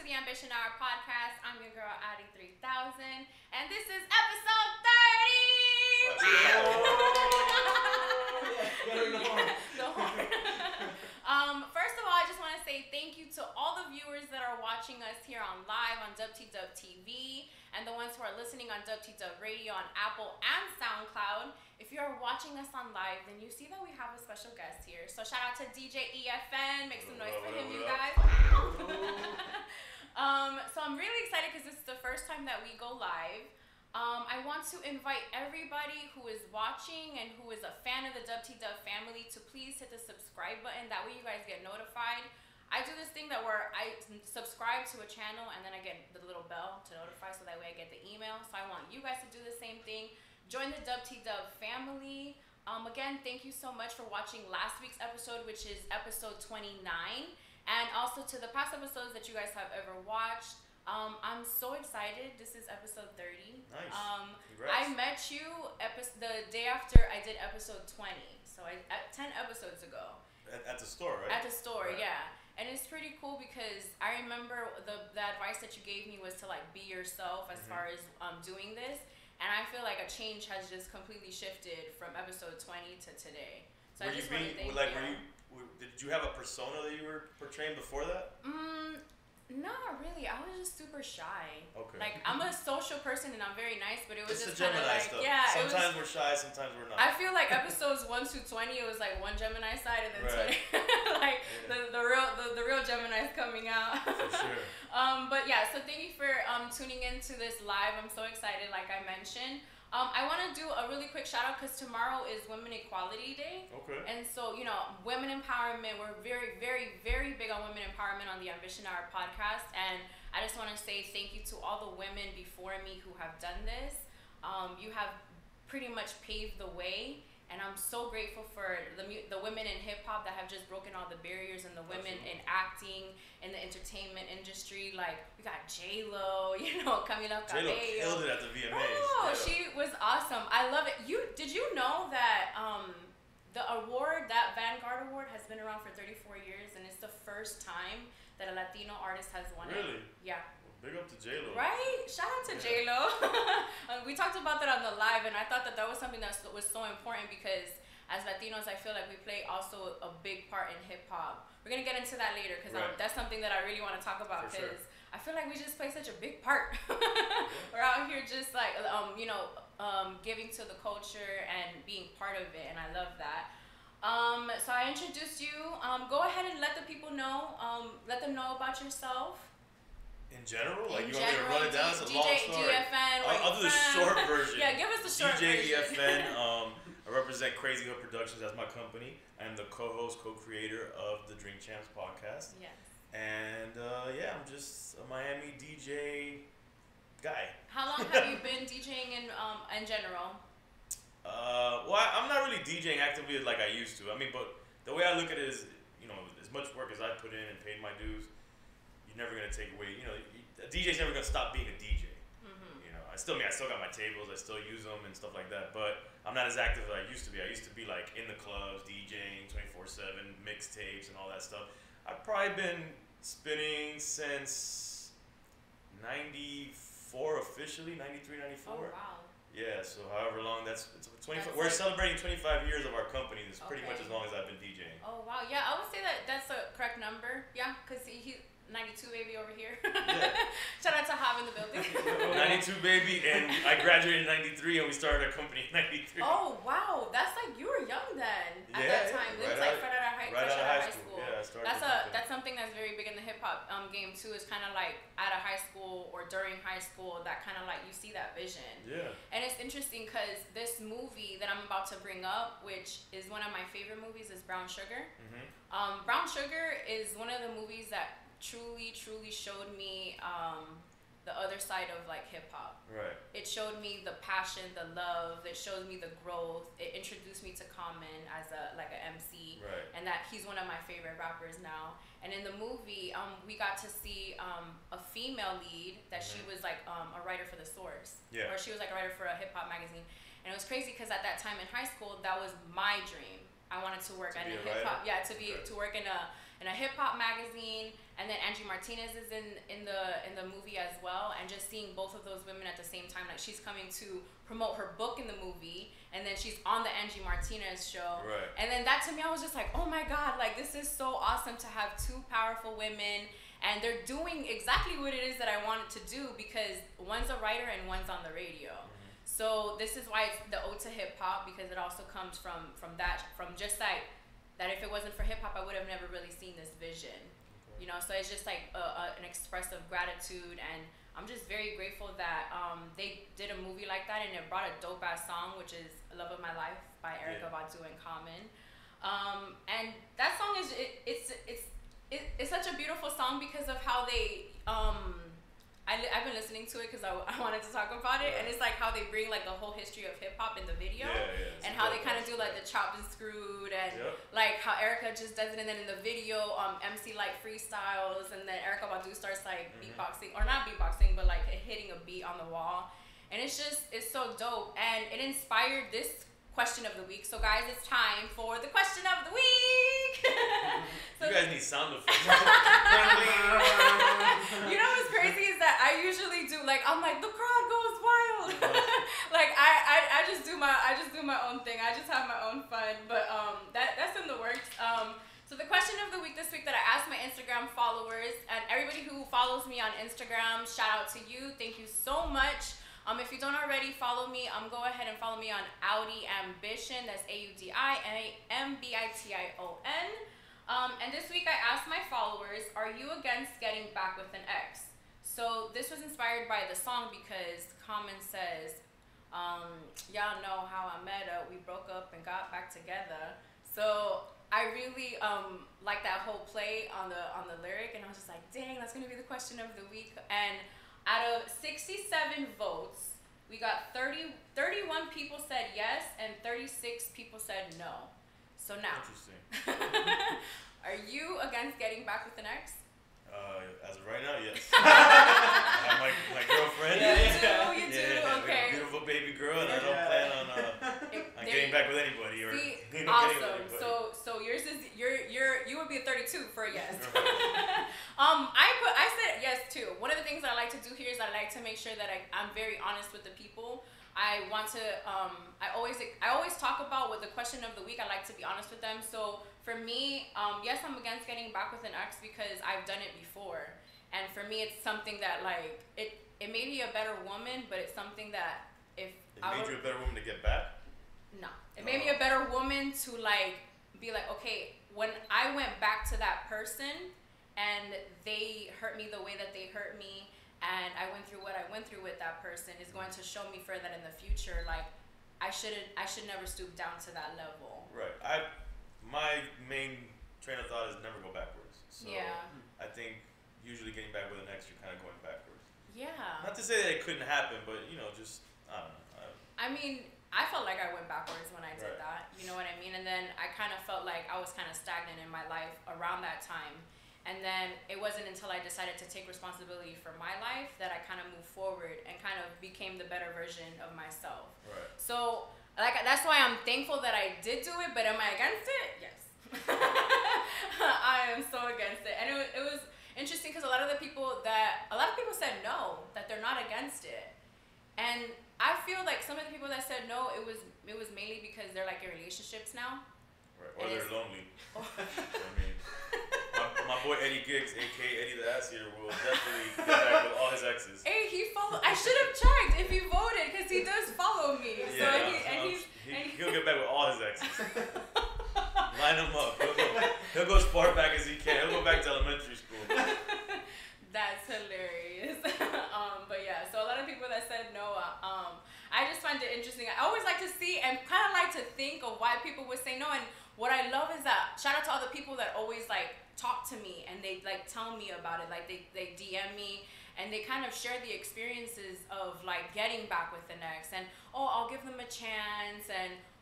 the Ambition Hour podcast. I'm your girl, AuDii 3000, and this is episode 30! First of all, I just want to say thank you to all the viewers that are watching us here on live on WTW TV, and the ones who are listening on WTW Radio on Apple and SoundCloud. If you are watching us on live, then you see that we have a special guest here. So shout out to DJ EFN. Make some noise for him, you guys. So I'm really excited because this is the first time that we go live. I want to invite everybody who is watching and who is a fan of the WTW family to please hit the subscribe button. That way you guys get notified. I do this thing where I subscribe to a channel and then I get the little bell to notify, so that way I get the email. So I want you guys to do the same thing. Join the WTW family. Again, thank you so much for watching last week's episode, which is episode 29. And also to the past episodes that you guys have ever watched. I'm so excited. This is episode 30. Nice. I met you the day after I did episode 20. So 10 episodes ago. At the store, right? At the store, right. Yeah. And it's pretty cool because I remember the advice that you gave me was to like be yourself as far as doing this. And I feel like a change has just completely shifted from episode 20 to today. So I just want to thank you. Did you have a persona that you were portraying before that? Not really. I was just super shy. Okay. Like, I'm a social person and I'm very nice, but it was just kind of like, stuff. yeah. Sometimes we're shy, sometimes we're not. I feel like episodes 1 to 20, it was like one Gemini side, and then right. 20, like the real Gemini's coming out. For sure. But yeah, so thank you for tuning into this live. I'm so excited, like I mentioned. I want to do a really quick shout out because tomorrow is Women Equality Day. Okay. And so, women empowerment, we're very, very, very big on women empowerment on the Ambition Hour podcast. And I just want to say thank you to all the women before me who have done this. You have pretty much paved the way. And I'm so grateful for the women in hip hop that have just broken all the barriers, and the women in acting, in the entertainment industry. Like, we got J-Lo, Camila Cabello. J-Lo killed it at the VMAs. Oh, yeah. she was awesome. I love it. Did you know that the award, that Vanguard Award, has been around for 34 years, and it's the first time that a Latino artist has won it? Really? Yeah. Big up to J-Lo. Right? Shout out to J-Lo. We talked about that on the live, and I thought that was something that was so important because as Latinos, I feel like we play also a big part in hip-hop. We're going to get into that later because that's something that I really want to talk about because I feel like we just play such a big part. We're out here just like, giving to the culture and being part of it, and I love that. So I introduced you. Go ahead and let the people know, let them know about yourself. In general? Like, you want me to run it down? It's a long story. EFN, I'll do the short version. Yeah, give us the short version. EFN, I represent Crazy Hood Productions as my company. I'm the co-host, co-creator of the Drink Champs podcast. Yes. And, I'm just a Miami DJ guy. How long have you been DJing in general? I'm not really DJing actively like I used to. I mean, but the way I look at it is, as much work as I put in and paid my dues, you're never going to take away, a DJ's never going to stop being a DJ. I still got my tables, I still use them and stuff like that, but I'm not as active as I used to be. I used to be like in the clubs, DJing 24/7, mixtapes and all that stuff. I've probably been spinning since 94 officially, 93, 94. Oh, wow. Yeah, so however long we're celebrating 25 years of our company. That's pretty much as long as I've been DJing. Oh, wow. Yeah, I would say that's a correct number. Yeah, because he 92 baby over here. Yeah. Shout out to Hav in the building. 92 baby, and I graduated in 93 and we started our company in 93. Oh, wow. That's like, you were young then at that time. It was like right out of high school. Yeah, I started That's something that's very big in the hip hop game too, is kind of like out of high school or during high school, that kind of like you see that vision. Yeah. And it's interesting because this movie that I'm about to bring up, which is one of my favorite movies, is Brown Sugar. Brown Sugar is one of the movies that truly showed me the other side of like hip hop. Right. It showed me the passion, the love. It showed me the growth. It introduced me to Common as an MC, right. And that he's one of my favorite rappers now. And in the movie, we got to see a female lead that she was like a writer for The Source, or she was like a writer for a hip hop magazine. And it was crazy because at that time in high school, that was my dream. I wanted to work in a hip hop, to work in a hip hop magazine. And then Angie Martinez is in the movie as well, and just seeing both of those women at the same time, like she's coming to promote her book in the movie, and then she's on the Angie Martinez show, right? And then that to me, I was just like, oh my God, like this is so awesome to have two powerful women, and they're doing exactly what it is that I wanted to do, because one's a writer and one's on the radio. So this is why it's the ode to hip hop, because it also comes from just that if it wasn't for hip hop, I would have never really seen this vision, you know. So it's just like an express of gratitude, and I'm just very grateful that they did a movie like that, and it brought a dope ass song, which is "Love of My Life" by Erykah Badu and Common, and that song is it's such a beautiful song because of how they I've been listening to it because I wanted to talk about it, and it's like how they bring like the whole history of hip hop in the video, and how they kind of do like the chopped and screwed, and like how Erykah just does it, and then in the video, MC like freestyles, and then Erykah Badu starts like beatboxing, or not beatboxing, but like hitting a beat on the wall, and it's so dope, and it inspired this question of the week. So guys, it's time for the question of the week. So you guys need sound effects. You know what's crazy is that I usually do like, I'm like, the crowd goes wild. Like I just do my own thing. I just have my own fun. But that's in the works. So the question of the week this week that I asked my Instagram followers, and everybody who follows me on Instagram, shout out to you. Thank you so much. If you don't already follow me, go ahead and follow me on AuDii Ambition. That's AuDii Ambition. And this week I asked my followers, are you against getting back with an ex? So this was inspired by the song, because Common says, y'all know how I met her. We broke up and got back together. So I really like that whole play on the lyric, and I was just like, dang, that's gonna be the question of the week. And out of 67 votes, we got 31 people said yes, and 36 people said no. So now, interesting. Are you against getting back with an ex? As of right now, yes. I have my girlfriend. You do, okay. A beautiful baby girl, and I don't plan on getting back with anybody or awesome. So yours is you would be a 32 for a yes. I said yes too. One of the things I like to do here is I like to make sure that I'm very honest with the people. I want to I always talk about with the question of the week. I like to be honest with them. So for me, yes, I'm against getting back with an ex because I've done it before, and for me, it's something that like it made me a better woman, but it's something that if it made you a better woman to get back. No, it made me a better woman to like be like, okay, when I went back to that person and they hurt me the way that they hurt me, and I went through what I went through with that person, is going to show me for that in the future, like I should never stoop down to that level. Right. My main train of thought is never go backwards. So I think usually getting back with an ex, you're kind of going backwards. Yeah. Not to say that it couldn't happen, but just I don't know. I mean, I felt like I went backwards when I did that. You know what I mean? And then I kind of felt like I was kind of stagnant in my life around that time. And then it wasn't until I decided to take responsibility for my life that I kind of moved forward and kind of became the better version of myself. Right. So that's why I'm thankful that I did do it, but am I against it? Yes. I am so against it. And it was interesting because a lot of people said no, that they're not against it. And I feel like some of the people that said no, it was mainly because they're like in relationships now. Right. Or they're lonely. I mean, my boy Eddie Giggs, aka Eddie the Ass Eater, will definitely get back with all his exes. Hey, I should have checked if he voted, because he does follow me. Yeah, he'll get back with all his exes. Line him up. He'll go as far back as he can. He'll go back to elementary school. That's hilarious. But yeah, so a lot of people that said no, I just find it interesting. I always like to see and kind of like to think of why people would say no. And what I love is that, shout out to all the people that always like talk to me and they like tell me about it. Like they DM me and they kind of share the experiences of like getting back with an ex, and I'll give them a chance,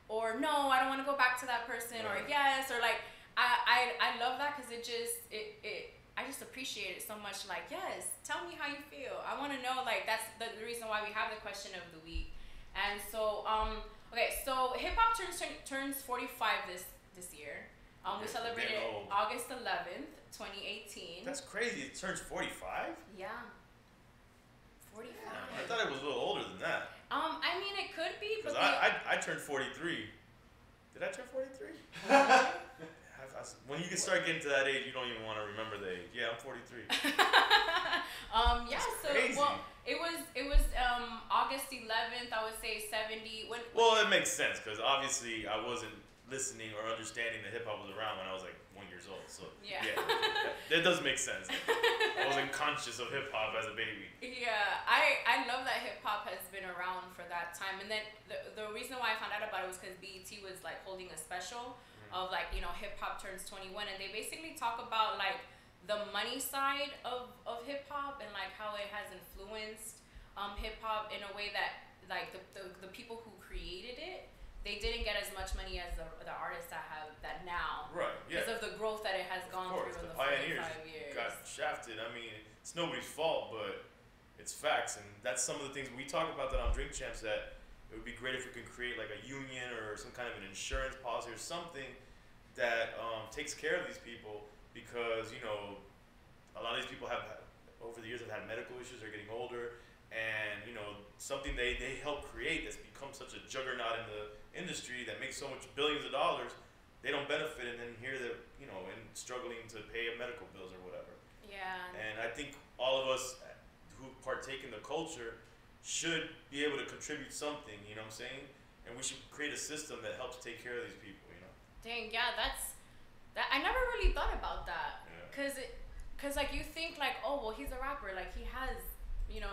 or no, I don't want to go back to that person, or yes, or like I love that because I just appreciate it so much. Like, yes, tell me how you feel. I want to know. Like, that's the reason why we have the question of the week. And so, okay, so hip hop turns 45 this year. We celebrated August 11th, 2018. That's crazy. It turns 45? Yeah. 45. Yeah, I thought it was a little older than that. I mean, it could be, but I turned 43. Did I turn 43? When you can start getting to that age, you don't even want to remember the age. Yeah, I'm 43. Yeah. So crazy. Well, it was August 11th. I would say 70. Well, it makes sense because obviously I wasn't listening or understanding that hip hop was around when I was like 1 year old. So yeah, that does make sense. I wasn't conscious of hip hop as a baby. Yeah, I love that hip hop has been around for that time. And then the reason why I found out about it was because BET was like holding a special of like, you know, hip hop turns 21, and they basically talk about like the money side of hip hop and like how it has influenced hip hop in a way that like the people who created it, they didn't get as much money as the artists that have that now. Right. Yeah. Because of the growth that it has gone through in the pioneers 45 years. Got shafted. I mean, it's nobody's fault, but it's facts, and that's some of the things we talk about that on Drink Champs. That it would be great if we could create like a union or some kind of an insurance policy or something that takes care of these people, because you know a lot of these people have over the years have had medical issues. They're getting older, and you know something they help create that's become such a juggernaut in the industry that makes so much billions of dollars. They don't benefit, and then here they're and struggling to pay medical bills or whatever. Yeah. And I think all of us who partake in the culture should be able to contribute something. You know what I'm saying? And we should create a system that helps take care of these people. Dang, yeah, that. I never really thought about that, Yeah. cause like you think like, oh well, he's a rapper, like he has,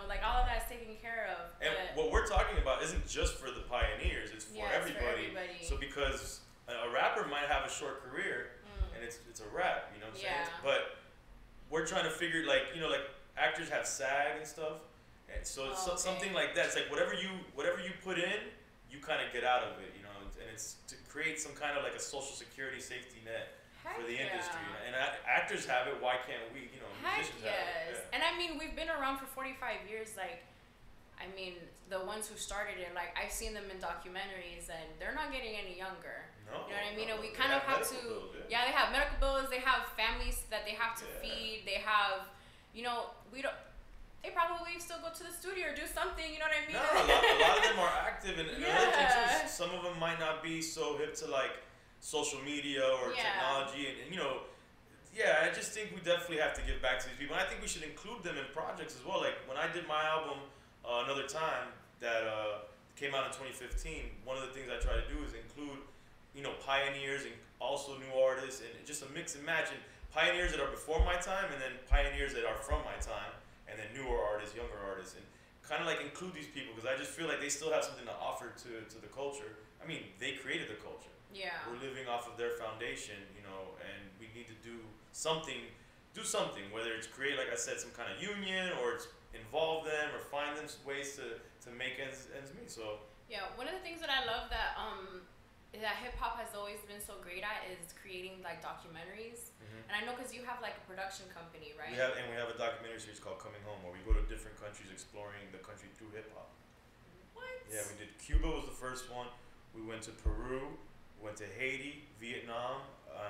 like all of that is taken care of. And what we're talking about isn't just for the pioneers; it's for everybody. For everybody. So because a rapper might have a short career, and it's a rap, you know what I'm saying? Yeah. But we're trying to figure like actors have SAG and stuff, and so it's something like that. It's like whatever you put in, you kind of get out of it, and it's to create some kind of like a social security safety net for the industry. And actors have it, why can't we? Musicians have it. Yeah. And I mean, we've been around for 45 years. Like, I mean, the ones who started it, like I've seen them in documentaries, and they're not getting any younger. No, you know what I mean? No, and we kind of have to. Bills, they have medical bills. They have families that they have to feed. They have, we don't. They probably still go to the studio or do something, you know what I mean? No, a lot of them are active, and another thing too is some of them might not be so hip to like social media or technology, and I just think we definitely have to give back to these people, and I think we should include them in projects as well. Like when I did my album, Another Time, that came out in 2015, one of the things I try to do is include, pioneers and also new artists, and just a mix and match, and pioneers that are before my time, and then pioneers that are from my time. And then newer artists, younger artists, and kind of like include these people, because I just feel like they still have something to offer to the culture. I mean, they created the culture. Yeah. We're living off of their foundation, and we need to do something, whether it's create, like I said, some kind of union, or it's involve them, or find them ways to make ends meet. So. Yeah, one of the things that I love that hip hop has always been so great at is creating like documentaries. And I know because you have like a production company, right? We have a documentary series called Coming Home, where we go to different countries exploring the country through hip hop. What? Yeah, we did. Cuba was the first one. We went to Peru. We went to Haiti, Vietnam.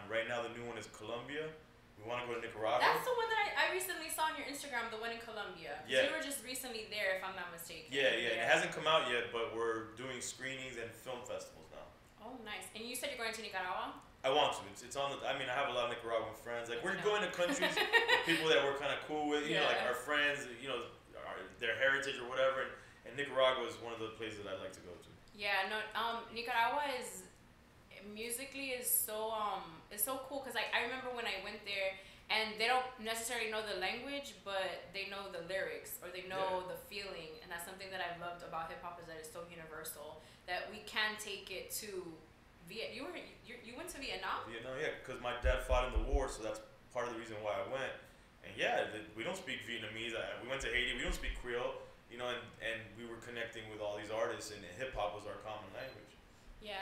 Right now the new one is Colombia. We want to go to Nicaragua. That's the one that I recently saw on your Instagram, the one in Colombia. Yeah. You were just recently there, if I'm not mistaken. Yeah. It hasn't come out yet, but we're doing screenings and film festivals now. Oh, nice. And you said you're going to Nicaragua? I want to. It's on the. I mean, I have a lot of Nicaraguan friends. Like we're going to countries with people that we're kind of cool with. Like our friends. Their heritage or whatever. And Nicaragua is one of the places that I'd like to go to. Yeah. No. Nicaragua is musically is so cool, because like I remember when I went there, and they don't necessarily know the language, but they know the lyrics, or they know the feeling, and that's something that I've loved about hip hop, is that it's so universal that we can take it to. You went to Vietnam? Vietnam, yeah, because my dad fought in the war, so that's part of the reason why I went. And we don't speak Vietnamese. We went to Haiti. We don't speak Creole, and we were connecting with all these artists, and hip hop was our common language. Yeah,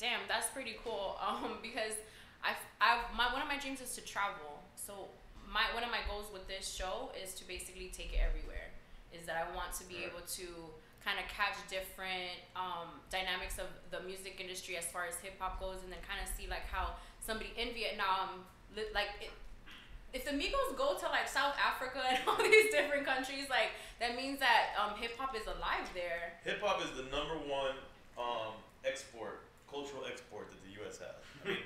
damn, that's pretty cool. Because one of my dreams is to travel. So one of my goals with this show is to basically take it everywhere. Is that I want to be able to kind of catch different dynamics of the music industry as far as hip hop goes, and then kind of see like how somebody in Vietnam, if the Migos go to like South Africa and all these different countries, like that means that hip hop is alive there. Hip hop is the #1 cultural export that the U.S. has. I mean,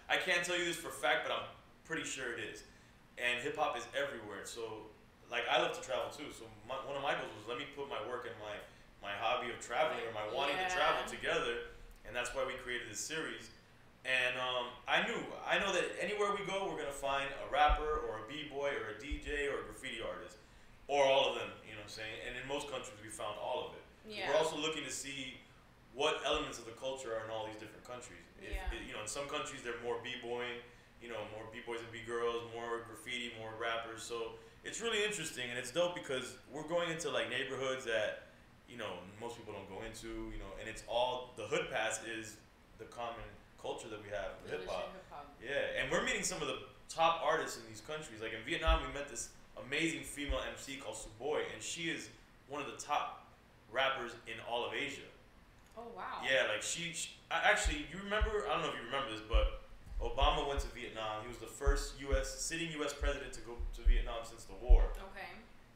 I can't tell you this for a fact, but I'm pretty sure it is. And hip hop is everywhere. So, like, I love to travel too. So one of my goals was let me put my work and my hobby of traveling or my wanting to travel together, and that's why we created this series. And I know that anywhere we go, we're gonna find a rapper or a b-boy or a DJ or a graffiti artist, or all of them. You know what I'm saying? And in most countries, we found all of it. Yeah. We're also looking to see what elements of the culture are in all these different countries. You know, in some countries they're more b-boying, you know, more b-boys and b-girls, more graffiti, more rappers. So it's really interesting, and it's dope because we're going into like neighborhoods that, you know, most people don't go into, you know, and it's all, the hood pass is the common culture that we have with hip hop. Yeah, and we're meeting some of the top artists in these countries. Like in Vietnam, we met this amazing female MC called Suboy, and she is one of the top rappers in all of Asia. Oh wow. Yeah, like actually, you remember? I don't know if you remember this, but Obama went to Vietnam. He was the first sitting U.S. president to go to Vietnam since the war. Okay.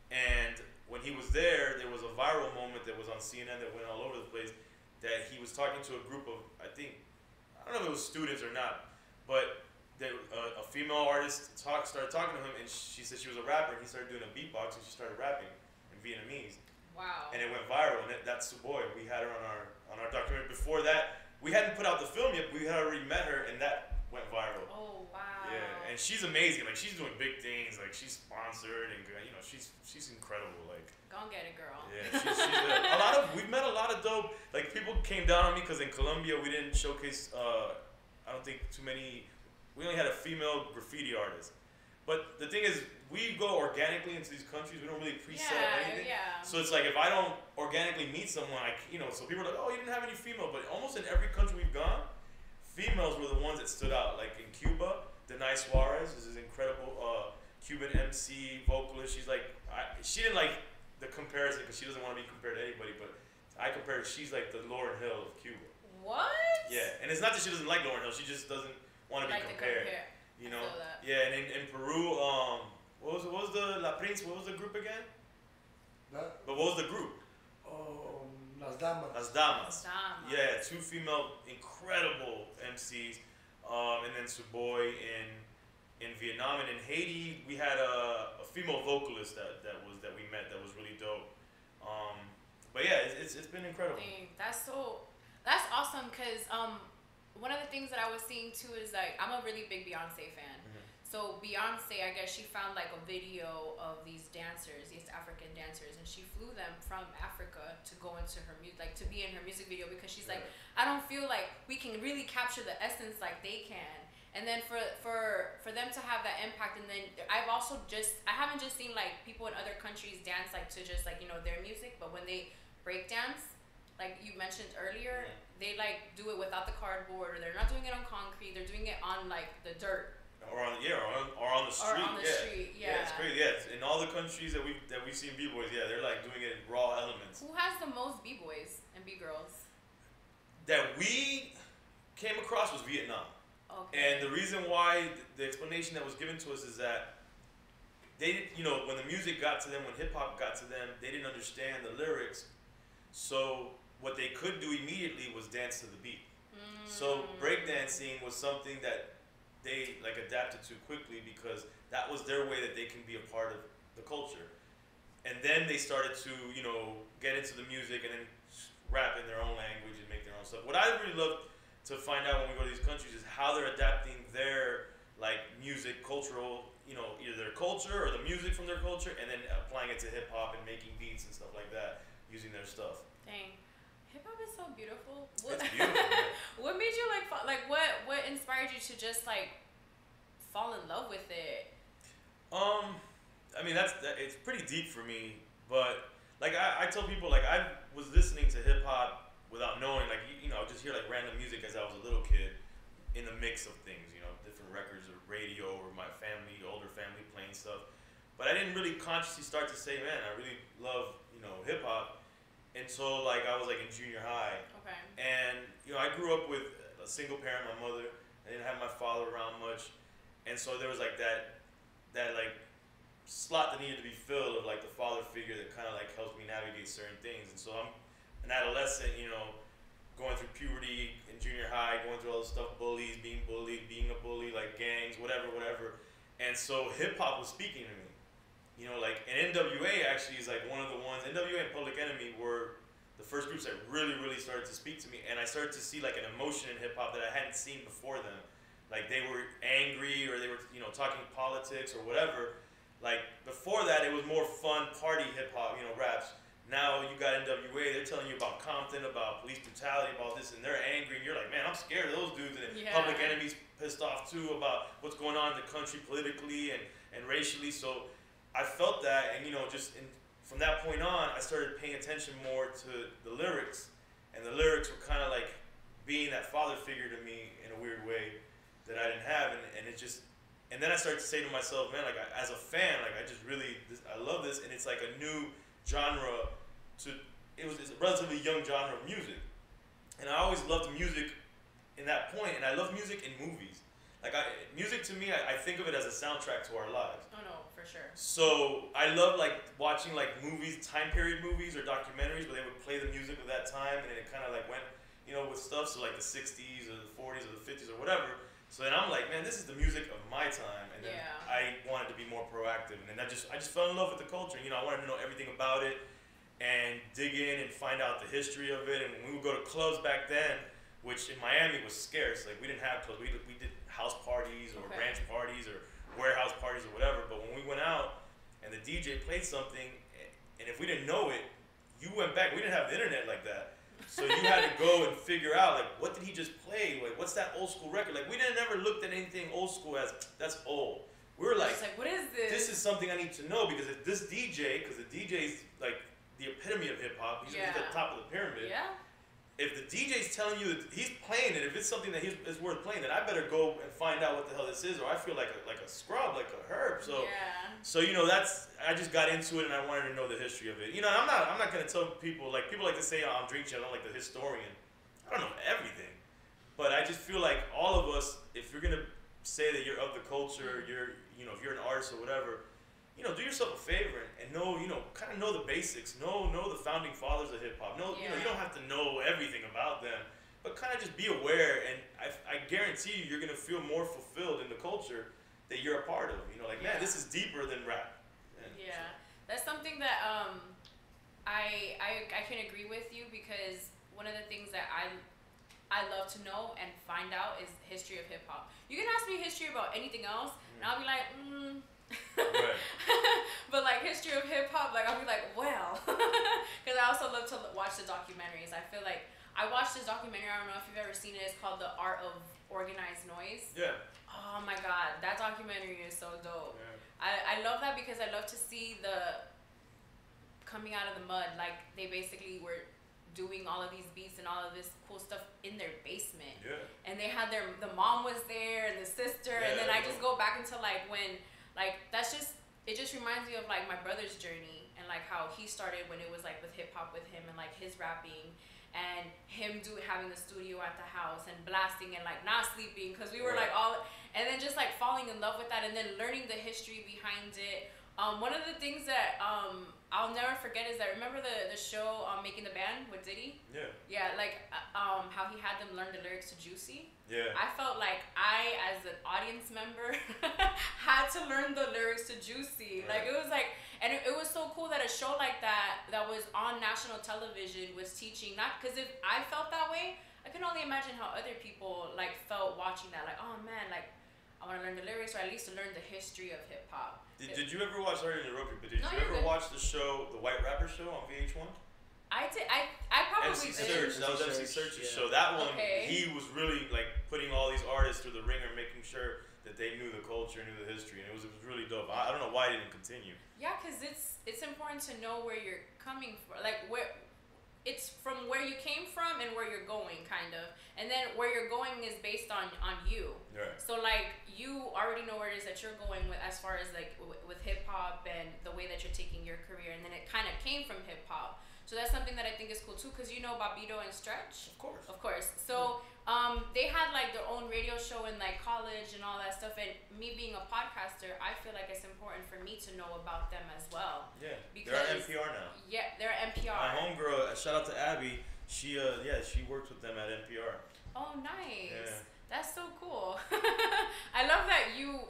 And when he was there was a viral moment that was on CNN that went all over the place. That he was talking to a group of, I don't know if it was students or not, but a female artist started talking to him, and she said she was a rapper. And he started doing a beatbox, and she started rapping in Vietnamese. Wow. And it went viral, and that's Suboy. We had her on our documentary. Before that, we hadn't put out the film yet, but we had already met her, and that went viral. Oh wow. Yeah, and she's amazing. Like she's doing big things. Like she's sponsored, and you know she's incredible. Like go get it, girl. Yeah, we've met a lot of dope. Like people came down on me because in Colombia we didn't showcase. I don't think too many. We only had a female graffiti artist. But the thing is, we go organically into these countries. We don't really pre-set anything. Yeah. So it's like if I don't organically meet someone, so people are like, oh, you didn't have any female. But almost in every country we've gone, females were the ones that stood out. Like in Cuba, Denai Suarez is this incredible Cuban MC vocalist. She's like, she didn't like the comparison because she doesn't want to be compared to anybody. But I compare her. She's like the Lauryn Hill of Cuba. What? Yeah, and it's not that she doesn't like Lauryn Hill. She just doesn't want to be compared. You know? Yeah, and in Peru, what was the La Prince? What was the group again? But what was the group? Las Damas. Las Damas. Yeah, 2 female incredible MCs, and then Suboy in Vietnam, and in Haiti we had a female vocalist that we met that was really dope. But yeah, it's been incredible. Dang, that's awesome because one of the things that I was seeing too is like I'm a really big Beyonce fan. Mm-hmm. So Beyonce, I guess she found like a video of these dancers, East African dancers, and she flew them from Africa to go into her music, like to be in her music video because she's like, I don't feel like we can really capture the essence like they can. And then for them to have that impact, and then I haven't just seen like people in other countries dance like to just like, you know, their music, but when they break dance, like you mentioned earlier, they like do it without the cardboard, or they're not doing it on concrete, they're doing it on like the dirt. Or on the street. Or on the street, yeah. It's crazy. Yeah, in all the countries that we've seen b-boys, they're like doing it in raw elements. Who has the most b-boys and b-girls? That we came across was Vietnam. Okay. And the reason why, the explanation that was given to us is that they didn't, you know, when the music got to them, when hip hop got to them, they didn't understand the lyrics. So what they could do immediately was dance to the beat. So breakdancing was something that they like adapted to quickly because that was their way that they can be a part of the culture. And then they started to, you know, get into the music and then rap in their own language and make their own stuff. What I really love to find out when we go to these countries is how they're adapting their like music, cultural, you know, either their culture or the music from their culture, and then applying it to hip hop and making beats and stuff like that using their stuff. Dang. Hip hop is so beautiful. It's beautiful. What made you what inspired you to just like fall in love with it? I mean it's pretty deep for me, but like I tell people, like I was listening to hip hop without knowing, like you know, I would just hear like random music as I was a little kid in the mix of things, you know, different records or radio or my older family playing stuff. But I didn't really consciously start to say, man, I really love, you know, hip hop. Until like I was like in junior high. Okay. And you know, I grew up with a single parent, my mother, I didn't have my father around much, and so there was like that like slot that needed to be filled of like the father figure that kind of like helps me navigate certain things. And so I'm an adolescent, you know, going through puberty in junior high, going through all this stuff, bullies, being bullied, being a bully, like gangs, whatever. And so hip hop was speaking to me. You know, like, and NWA actually is like one of the ones, NWA and Public Enemy were the first groups that really started to speak to me. And I started to see like an emotion in hip hop that I hadn't seen before them. Like they were angry or they were, you know, talking politics or whatever. Like before that, it was more fun party hip hop, you know, raps. Now you got NWA, they're telling you about Compton, about police brutality, about this, and they're angry, and you're like, man, I'm scared of those dudes. And Public Enemy's pissed off too about what's going on in the country politically and racially. So I felt that, and you know, from that point on, I started paying attention more to the lyrics, and the lyrics were kind of like being that father figure to me in a weird way that I didn't have, and it just, and then I started to say to myself, man, like as a fan, like I just really, I love this, and it's like a new genre it's a relatively young genre of music, and I always loved music in that point, and I love music in movies. Like music to me, I think of it as a soundtrack to our lives. Oh no, for sure. So I love like watching like movies, time period movies or documentaries where they would play the music of that time, and it kind of like went, you know, with stuff. So like the '60s or the '40s or the '50s or whatever. So then I'm like, man, this is the music of my time, and then I wanted to be more proactive, and then I just fell in love with the culture. You know, I wanted to know everything about it and dig in and find out the history of it. And we would go to clubs back then, which in Miami was scarce. Like we didn't have clubs. We did house parties or ranch parties or warehouse parties or whatever. But when we went out and the DJ played something, and if we didn't know it, you went back. We didn't have the internet like that. So you had to go and figure out, like, what did he just play? Like, what's that old school record? Like, we didn't ever looked at anything old school as, that's old. We were like, what is this? This is something I need to know, because if this DJ, because the DJ's like the epitome of hip hop, he's at the top of the pyramid. Yeah. If the DJ's telling you that he's playing it, if it's something that is worth playing, then I better go and find out what the hell this is, or I feel like a scrub, like a herb. So you know, I just got into it, and I wanted to know the history of it. You know, I'm not gonna tell people like to say, oh, I'm Drink Champ, I'm like the historian. I don't know everything, but I just feel like all of us, if you're gonna say that you're of the culture, if you're an artist or whatever, you know, do yourself a favor and know, you know, kind of know the basics, know the founding fathers of hip hop. You know, you don't have to know everything about them, but kind of just be aware, and I guarantee you're gonna feel more fulfilled in the culture that you're a part of. You know, like, man, this is deeper than rap. That's something that I can agree with you, because one of the things that I love to know and find out is history of hip hop. You can ask me history about anything else, and I'll be like, Right. But like history of hip hop, like I'll be like, well, because I also love to watch the documentaries. I feel like I watched this documentary. I don't know if you've ever seen it. It's called The Art of Organized Noise. Yeah. Oh my God, that documentary is so dope. Yeah. I love that, because I love to see the coming out of the mud. Like they basically were doing all of these beats and all of this cool stuff in their basement. Yeah. And they had the mom was there and the sister, and then I just go back into like when. Like it just reminds me of like my brother's journey, and like how he started when it was like with hip hop with him, and like his rapping, and him having the studio at the house and blasting and like not sleeping, because we were like all, and then just like falling in love with that, and then learning the history behind it. One of the things that I'll never forget is that, remember the show Making the Band with Diddy? Yeah. Yeah, like how he had them learn the lyrics to Juicy. Yeah. I felt like I, as an audience member, had to learn the lyrics to Juicy. Like it was like, and it was so cool that a show like that was on national television was teaching. Not because if I felt that way, I can only imagine how other people like felt watching that. Like, oh man, like I want to learn the lyrics, or at least to learn the history of hip hop. Did you ever watch? Sorry to interrupt you, but did you ever watch the show, the White Rapper Show on VH1? I did. I probably MC did. Search. That was MC Search's show. That one, he was really like putting all these artists through the ringer, making sure that they knew the culture, knew the history, and it was really dope. I don't know why it didn't continue. Yeah, because it's important to know where you're coming from, like where. It's from where you came from and where you're going, kind of. And then where you're going is based on you. Right. So, like, you already know where it is that you're going with, as far as, like, with hip-hop and the way that you're taking your career. And then it kind of came from hip-hop. So that's something that I think is cool too, because you know Babito and Stretch. Of course. So they had like their own radio show in like college and all that stuff. And me being a podcaster, I feel like it's important for me to know about them as well. Yeah. Because they're at NPR now. Yeah, they're at NPR. My homegirl, shout out to Abby. She works with them at NPR. Oh, nice. Yeah. That's so cool. I love that you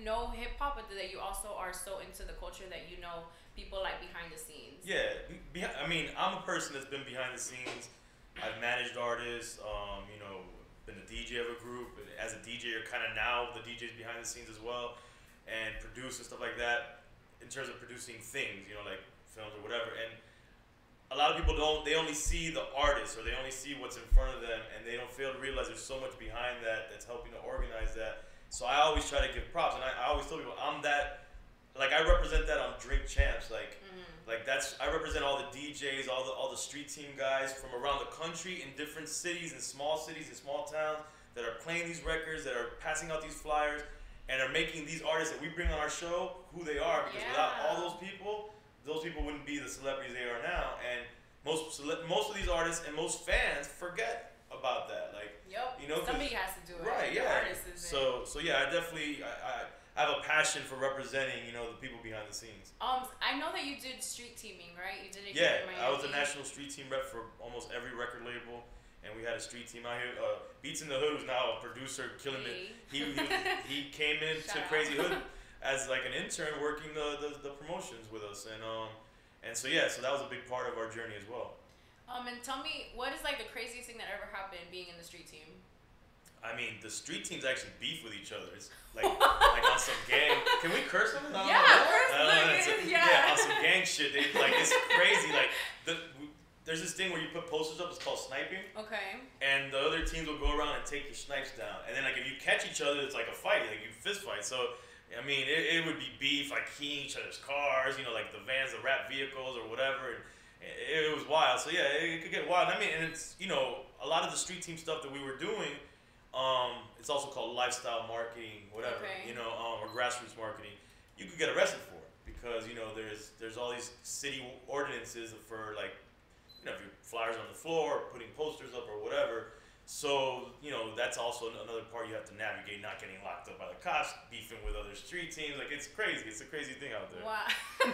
know hip hop, but that you also are so into the culture that you know people like behind the scenes. Yeah, I mean, I'm a person that's been behind the scenes. I've managed artists, been a DJ of a group. As a DJ, you're kind of now the DJs behind the scenes as well, and produce and stuff like that. In terms of producing things, like films or whatever, and a lot of people they only see the artist, or they only see what's in front of them, and they don't fail to realize there's so much behind that's helping to organize that. So I always try to give props, and I always tell people I'm that, like I represent that on Drink Champs, like I represent all the DJs, all the street team guys from around the country in different cities and small towns that are playing these records, that are passing out these flyers, and are making these artists that we bring on our show who they are, because without all those people wouldn't be the celebrities they are now. And most of these artists and most fans forget about that. Like, somebody has to do it. Right, the artist is so yeah, I definitely I have a passion for representing, the people behind the scenes. I know that you did street teaming, right? You did it. Yeah, here in Miami. I was the national street team rep for almost every record label, and we had a street team out here. Beats in the Hood, who's now a producer, killing it. He came into Crazy Hood as like an intern, working the promotions with us, and so that was a big part of our journey as well. And tell me, what is like the craziest thing that ever happened being in the street team? I mean, the street teams actually beef with each other. It's like on some gang. Can we curse on it? Yeah, on some gang shit. It's crazy. Like there's this thing where you put posters up. It's called sniping. Okay. And the other teams will go around and take your snipes down. And then like if you catch each other, it's like a fight. Like you fist fight. So I mean, it would be beef, like keying each other's cars. Like the vans, the rap vehicles, or whatever. And it was wild. So yeah, it could get wild. I mean, and it's a lot of the street team stuff that we were doing. It's also called lifestyle marketing, whatever, or grassroots marketing. You could get arrested for it because there's all these city ordinances for like, if your flyers on the floor, or putting posters up or whatever. So that's also another part you have to navigate, not getting locked up by the cops, beefing with other street teams. Like it's crazy. It's a crazy thing out there. Wow.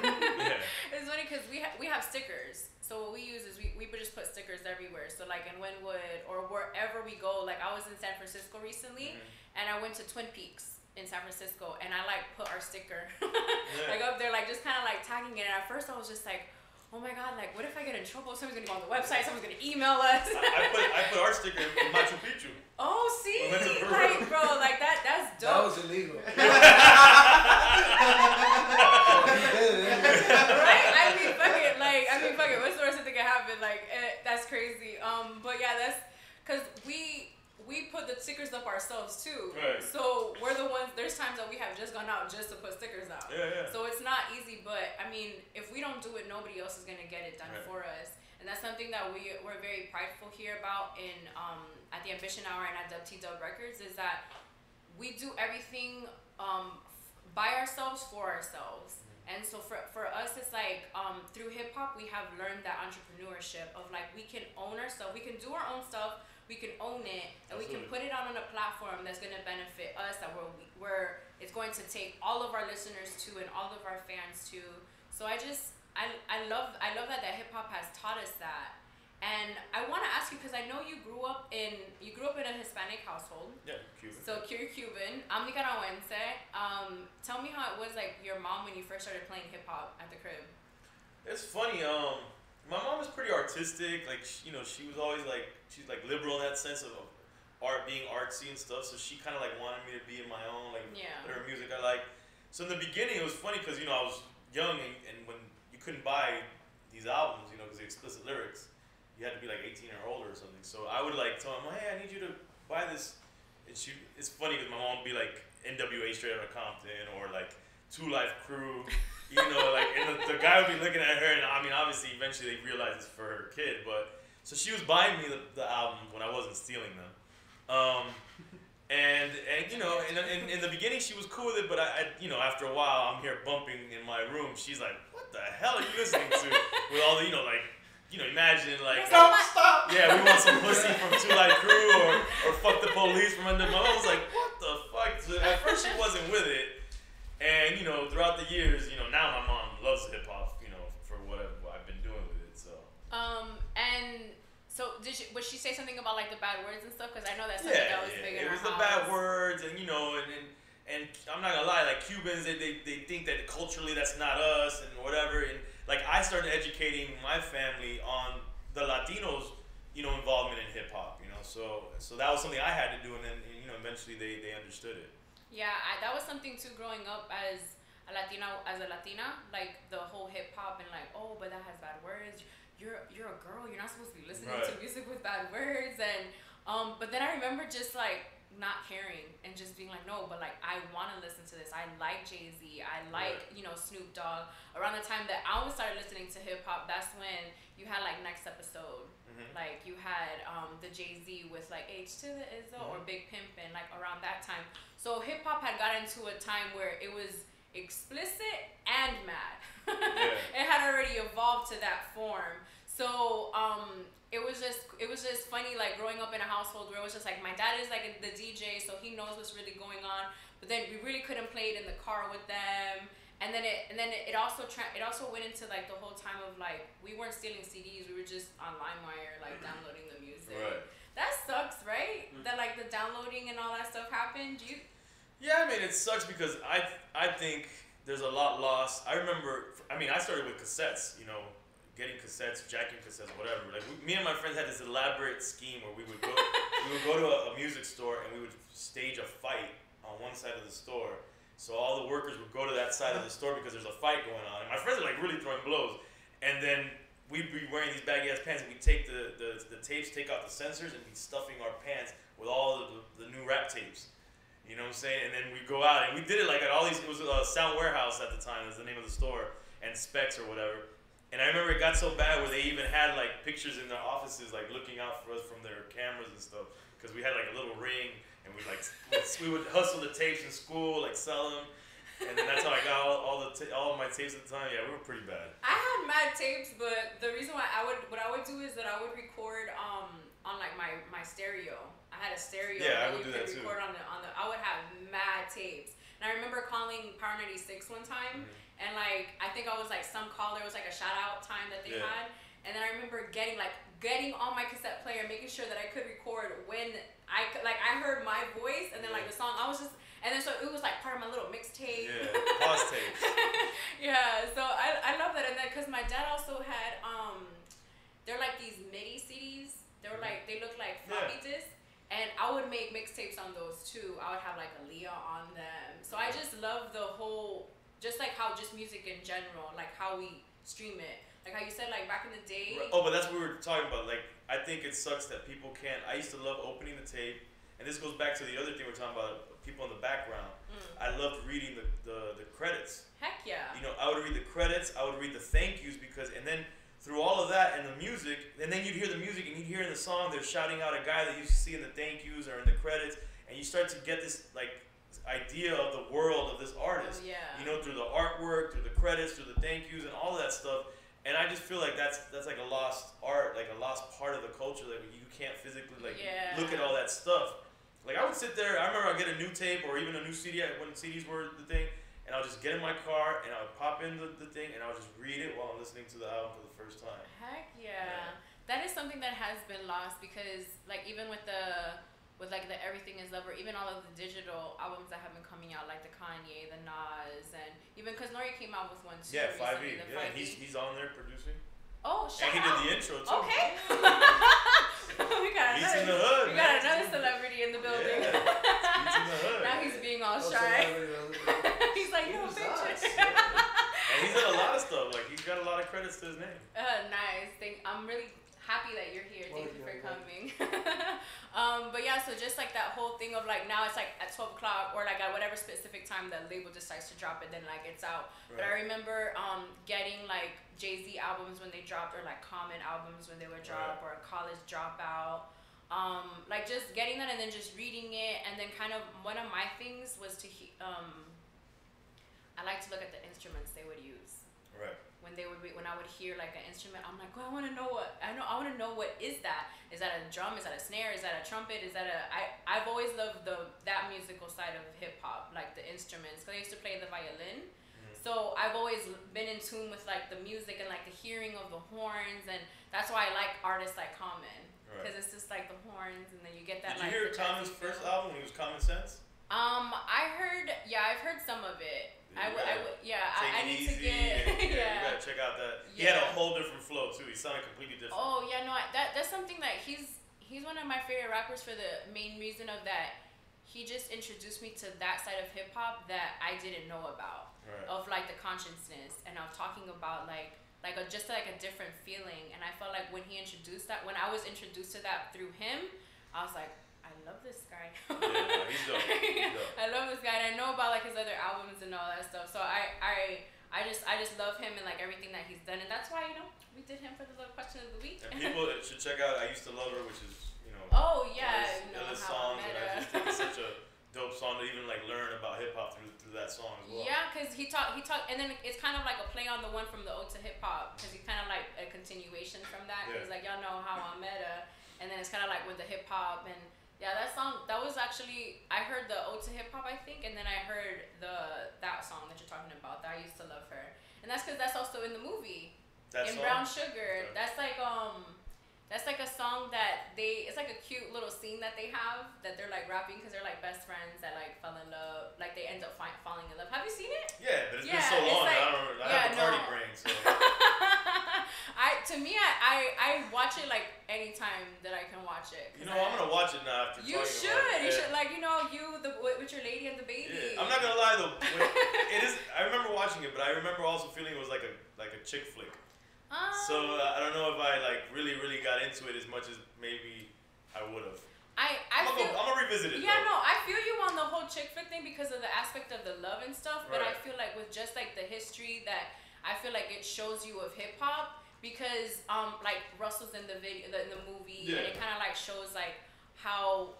Yeah. It's funny because we have stickers. So what we use is we just put stickers everywhere. So like in Wynwood or wherever we go, like I was in San Francisco recently, and I went to Twin Peaks in San Francisco, and I like put our sticker like up there, like just kind of like tagging it. And at first I was just like, oh my god, like what if I get in trouble? Someone's gonna go on the website, someone's gonna email us. I put our sticker in Machu Picchu. Oh, see, like bro, like that's dope. That was illegal. Right? I mean, fuck it. What's the worst thing that can happen? Like, that's crazy. But yeah, that's because we put the stickers up ourselves too. Right. So we're the ones. There's times that we have just gone out just to put stickers out. Yeah. So it's not easy, but I mean, if we don't do it, nobody else is gonna get it done for us. And that's something that we're very prideful here about in at the Ambition Hour and at Dub Records, is that we do everything by ourselves for ourselves. And so for us, it's like through hip hop, we have learned that entrepreneurship of like we can own our stuff, we can do our own stuff, we can own it, and we can put it out on a platform that's going to benefit us, that where it's going to take all of our listeners to and all of our fans to. So I love that hip hop has taught us that. And I want to ask you, because I know you grew up in a Hispanic household. Yeah, Cuban. So you're Cuban. I'm Nicaraguense. Tell me how it was like your mom when you first started playing hip hop at the crib. It's funny. My mom was pretty artistic. Like she was always like, she's like liberal in that sense of art, being artsy and stuff. So she kind of like wanted me to be in my own, like whatever music I like. So in the beginning, it was funny because I was young and when you couldn't buy these albums, because the explicit lyrics. You had to be like 18 or older or something. So I would like tell him, hey, I need you to buy this. And it's funny because my mom would be like NWA Straight Outta Compton or like 2 Live Crew, like, and the guy would be looking at her, and I mean, obviously, eventually they realized it's for her kid, but so she was buying me the albums when I wasn't stealing them. And you know, in the beginning she was cool with it, but I you know, after a while I'm here bumping in my room. She's like, "What the hell are you listening to?" With all the, you know, like, you know, imagine like, Stop! yeah, we want some pussy from Two Light Crew or fuck the police from Under My. I was like, what the fuck? So at first she wasn't with it, and you know, throughout the years, you know, now my mom loves hip hop, you know, for whatever I've been doing with it. So. And so would she say something about like the bad words and stuff? Because I know that's something that was big in it her was house. the bad words, and you know, and I'm not gonna lie, like Cubans, they think that culturally that's not us and whatever, and like I started educating my family on the Latinos, you know, involvement in hip hop, you know, so that was something I had to do, and then you know, eventually they understood it. Yeah, that was something too growing up as a Latina, like the whole hip hop and like, oh, but that has bad words. You're a girl. You're not supposed to be listening to music with bad words. And but then I remember just like not caring and just being like, no, but like I want to listen to this. I like Jay-Z. I like you know, Snoop Dogg. Around the time that I started listening to hip hop, that's when you had like Next Episode. Like you had the Jay-Z with like H to the Izzo or Big Pimpin', like around that time. So hip hop had gotten to a time where it was explicit and mad. It had already evolved to that form. So it was just funny, like growing up in a household where it was just like my dad is like the DJ, so he knows what's really going on. But then we really couldn't play it in the car with them. And then it also went into like the whole time of like we weren't stealing CDs, we were just on LimeWire like downloading the music. Right. That sucks, right? That like the downloading and all that stuff happened. Yeah, I mean, it sucks because I think there's a lot lost. I remember, I mean, I started with cassettes, you know, getting cassettes, jacking cassettes, whatever. Like me and my friends had this elaborate scheme where we would go to a music store and we would stage a fight on one side of the store. So all the workers would go to that side of the store because there's a fight going on. And my friends are like really throwing blows. And then we'd be wearing these baggy ass pants and we'd take the tapes, take out the sensors, and be stuffing our pants with all the new rap tapes. You know what I'm saying? And then we go out, and we did it like at all these, it was a Sound Warehouse at the time, is the name of the store, and Specs or whatever. And I remember it got so bad where they even had like pictures in their offices, like looking out for us from their cameras and stuff, because we had like a little ring, and we would hustle the tapes in school, like sell them. And then that's how I got all of my tapes at the time. Yeah, we were pretty bad. I had mad tapes, but the reason why what I would do is that I would record on like my stereo. I had a stereo. Yeah, I would do that too. Record on the. I would have mad tapes. And I remember calling Power 96 one time, and like I think I was like some caller, it was like a shout out time that they had, and then I remember getting on my cassette player, making sure that I could record when I heard my voice, and then like the song, I was just, and then so it was like part of my little mixtape. Yeah, pause tapes. Yeah, so I love that, and then because my dad also had they're like these MIDI CDs. They were like, they look like floppy disks. And I would make mixtapes on those too. I would have like Aaliyah on them. So I just love the whole, just like how just music in general, like how we stream it. Like how you said, like back in the day. Oh, but that's what we were talking about. Like, I think it sucks that people can't. I used to love opening the tape, and this goes back to the other thing we're talking about, people in the background. I loved reading the credits. Heck yeah. You know, I would read the credits, I would read the thank yous, because, and then through all of that and the music, and then you'd hear the music and you'd hear in the song they're shouting out a guy that you see in the thank yous or in the credits, and you start to get this like idea of the world of this artist. Oh, yeah. You know, through the artwork, through the credits, through the thank yous, and all of that stuff. And I just feel like that's like a lost art, like a lost part of the culture that you can't physically like look at all that stuff. Like I would sit there. I remember I'd get a new tape or even a new CD when CDs were the thing. And I'll just get in my car and I would pop in the thing and I'll just read it while I'm listening to the album for the first time. Heck yeah. That is something that has been lost because like even with like the Everything Is Love or even all of the digital albums that have been coming out like the Kanye, the Nas, and even because Nori came out with one too. Yeah, 5E. Recently, Yeah, he's on there producing. Oh, shout and he out. did the intro too. Okay. He's in the hood. We got another celebrity in the building. Yeah. He's in the hood. Now he's being all shy. He's like, no picture. And he's done a lot of stuff. Like he's got a lot of credits to his name. Nice. I'm really happy that you're here. Thank you for coming. But yeah, so just like that whole thing of like now it's like at 12 o'clock or like at whatever specific time the label decides to drop it, then like it's out. Right. But I remember getting like Jay-Z albums when they dropped or like Common albums when they would drop or College Dropout. Like just getting that and then just reading it, and then kind of one of my things was to I like to look at the instruments they would use. Right. When I would hear like an instrument, I'm like, well, I want to know what is that? Is that a drum? Is that a snare? Is that a trumpet? Is that I've always loved that musical side of hip hop, like the instruments, because I used to play the violin. So I've always been in tune with like the music and like the hearing of the horns, and that's why I like artists like Common, because it's just like the horns, and then you get that. Did you hear Common's first album when he was Common Sense? I've heard some of it. I need to get. You gotta check out that. He had a whole different flow too. He sounded completely different. Oh yeah, no, that's something that he's one of my favorite rappers for the main reason of that. He just introduced me to that side of hip hop that I didn't know about, of like the consciousness, and of talking about just like a different feeling. And I felt like when he introduced that, when I was introduced to that through him, I was like, I love this guy. Yeah, he's dope. I love this guy, and I know about like his other albums and all that stuff. So I just love him and like everything that he's done, and that's why we did him for the little question of the week. And people should check out "I Used to Love Her," which is oh yeah, his songs, and I just think it's such a dope song to even like learn about hip hop through that song as well. Yeah, because he talked, and then it's kind of like a play on the one from the Ode to Hip Hop, because he's kind of like a continuation from that. He's like, y'all know how I'm meta, and then it's kind of like with the hip hop. And yeah, that song, that was actually, I heard the Ode to Hip Hop, I think, and then I heard that song that you're talking about, that I Used to Love Her, and that's because that's also in the movie. In Brown Sugar. That's like a song that it's like a cute little scene that they have, that they're like rapping because they're like best friends that like fell in love, like they end up falling in love. Have you seen it? Yeah, but it's been so long. Like, I have the party brain, so. I watch it like anytime that I can watch it. I'm gonna watch it now after. You should. You should, like, with your lady and the baby. Yeah. I'm not gonna lie though. It is. I remember watching it, but I remember also feeling it was like a chick flick. So I don't know if I like really got into it as much as maybe I would have. I'm gonna revisit it. Yeah, no, I feel you on the whole chick flick thing because of the aspect of the love and stuff. But I feel like with just like the history that I feel like it shows you of hip hop, because like Russell's in the movie, and it kind of like shows like how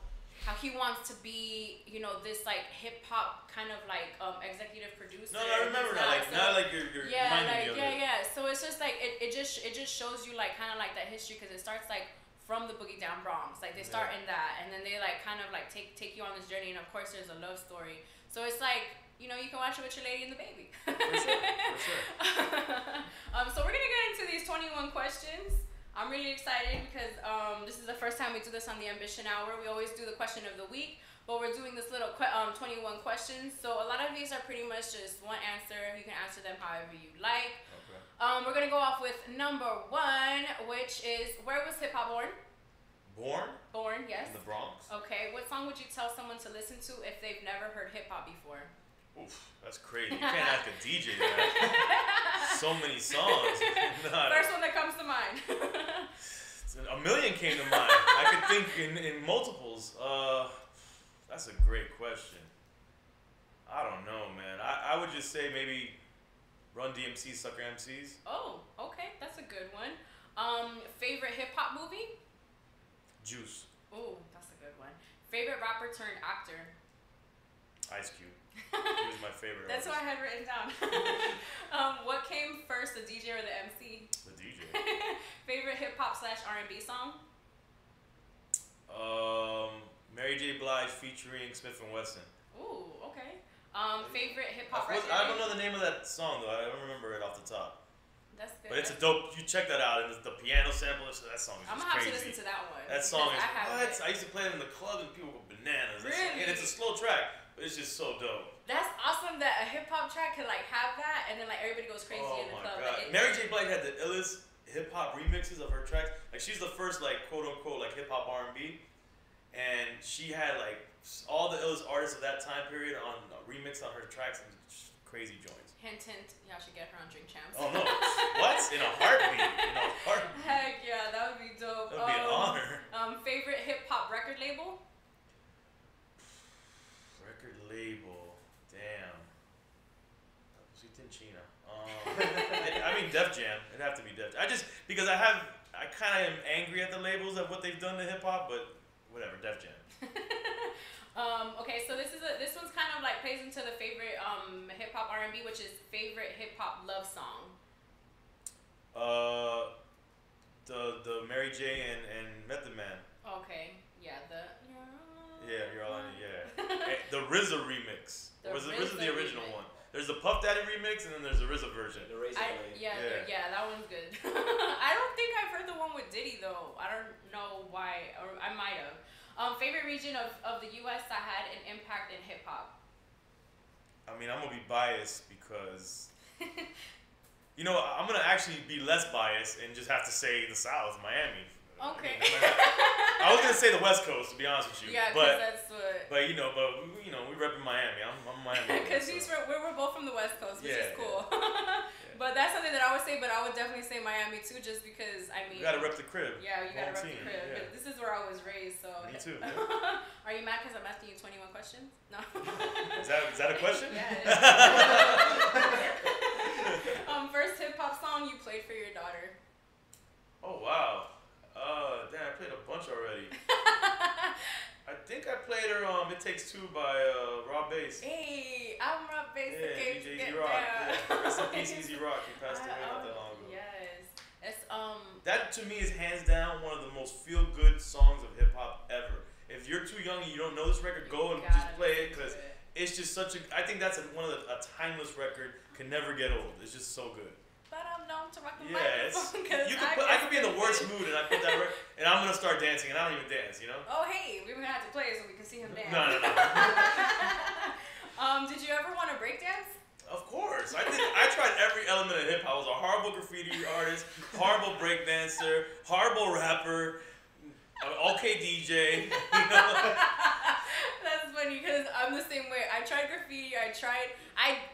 he wants to be, this like hip hop kind of like executive producer. No, I remember now. Like now, like you're reminding me of it. Yeah. So it's just like it just shows you like kind of like that history, because it starts like from the Boogie Down Bronx. Like they start in that, and then they like kind of like take you on this journey, and of course there's a love story. So it's like, you can watch it with your lady and the baby. For sure. So we're gonna get into these 21 questions. I'm really excited because this is the first time we do this on the Ambition Hour. We always do the question of the week, but we're doing this little 21 questions. So a lot of these are pretty much just one answer. You can answer them however you like. Okay. We're gonna go off with number 1, which is, where was hip hop born? Born, yes. In the Bronx. Okay. What song would you tell someone to listen to if they've never heard hip hop before? Oof, that's crazy. You can't ask a DJ that. So many songs. First one that comes to mind. A million came to mind. I could think in multiples. That's a great question. I don't know, man. I would just say maybe Run DMC, Sucker MCs. Oh, okay. That's a good one. Favorite hip-hop movie? Juice. Oh, that's a good one. Favorite rapper turned actor? Ice Cube. He was my favorite. That's what I had written down. What came first, the DJ or the MC? The DJ. Favorite hip hop / R&B song? Mary J. Blige featuring Smith & Wesson. Ooh, okay. Favorite hip hop record? I don't know the name of that song though. I don't remember it off the top. That's good. But it's a dope. You check that out. And the piano sample. That song is just crazy. I'm gonna have to listen to that one. That song is what? I used to play it in the club and people go bananas. Really? And it's a slow track. It's just so dope. That's awesome that a hip hop track can like have that, and then like everybody goes crazy in the club. God. Mary J. Blige had the illest hip hop remixes of her tracks. Like she's the first like quote unquote like hip hop R&B, and she had like all the illest artists of that time period on a remix on her tracks, and crazy joints. Hint, y'all should get her on Drink Champs. Oh no! What? In a heartbeat. Heck yeah, that would be dope. That would be an honor. Favorite hip hop record label? Label, damn. China. I mean Def Jam. It'd have to be Def. Because I I kind of am angry at the labels of what they've done to hip hop, but whatever, Def Jam. Okay, so this one's kind of like plays into the favorite hip hop R&B, which is favorite hip hop love song. The Mary J and Method Man. Okay, yeah, Yeah, you're all on it. Yeah, the RZA remix. RZA the original remix. one. There's the Puff Daddy remix, and then there's the RZA version. The Razor Blade. Yeah, that one's good. I don't think I've heard the one with Diddy though. I don't know why, or I might have. Favorite region of the U.S. that had an impact in hip hop. I mean, I'm gonna be biased because, you know, I'm gonna actually be less biased and just have to say the South, Miami. Okay. I was gonna say the West Coast, to be honest with you. Yeah, because that's what. But you know, we repping Miami. I'm Miami. Because we're both from the West Coast, which is cool. Yeah. But that's something that I would say. But I would definitely say Miami too, just because I mean. You gotta rep the crib. Yeah, you gotta rep team. the crib. Yeah. This is where I was raised, so. Me too. Yeah. Are you mad because I'm asking you 21 questions? No. Is that a question? Yeah. It is. First hip hop song you played for your daughter. Oh wow. Damn, I played a bunch already. I think I played her "It Takes Two" by Rob Bass. Hey, I'm Rob Bass. Yeah, Okay, DJ get Easy Rock. down. Yeah. Rest in peace, Easy Rock. He passed away not that long ago. Yes, it's That to me is hands down one of the most feel good songs of hip hop ever. If you're too young and you don't know this record, go and just play it because it's just such a. I think that's a timeless record. Can never get old. It's just so good. But I'm known to rock the Yeah, microphone. I could be in the worst mood and I put that record and I'm gonna start dancing and I don't even dance, you know. Oh hey, we're gonna have to play it so we can see him dance. No. Did you ever want to break dance? Of course. I tried every element of hip hop. I was a horrible graffiti artist, horrible break dancer, horrible rapper, okay DJ. You know? That's funny because I'm the same way. I tried graffiti.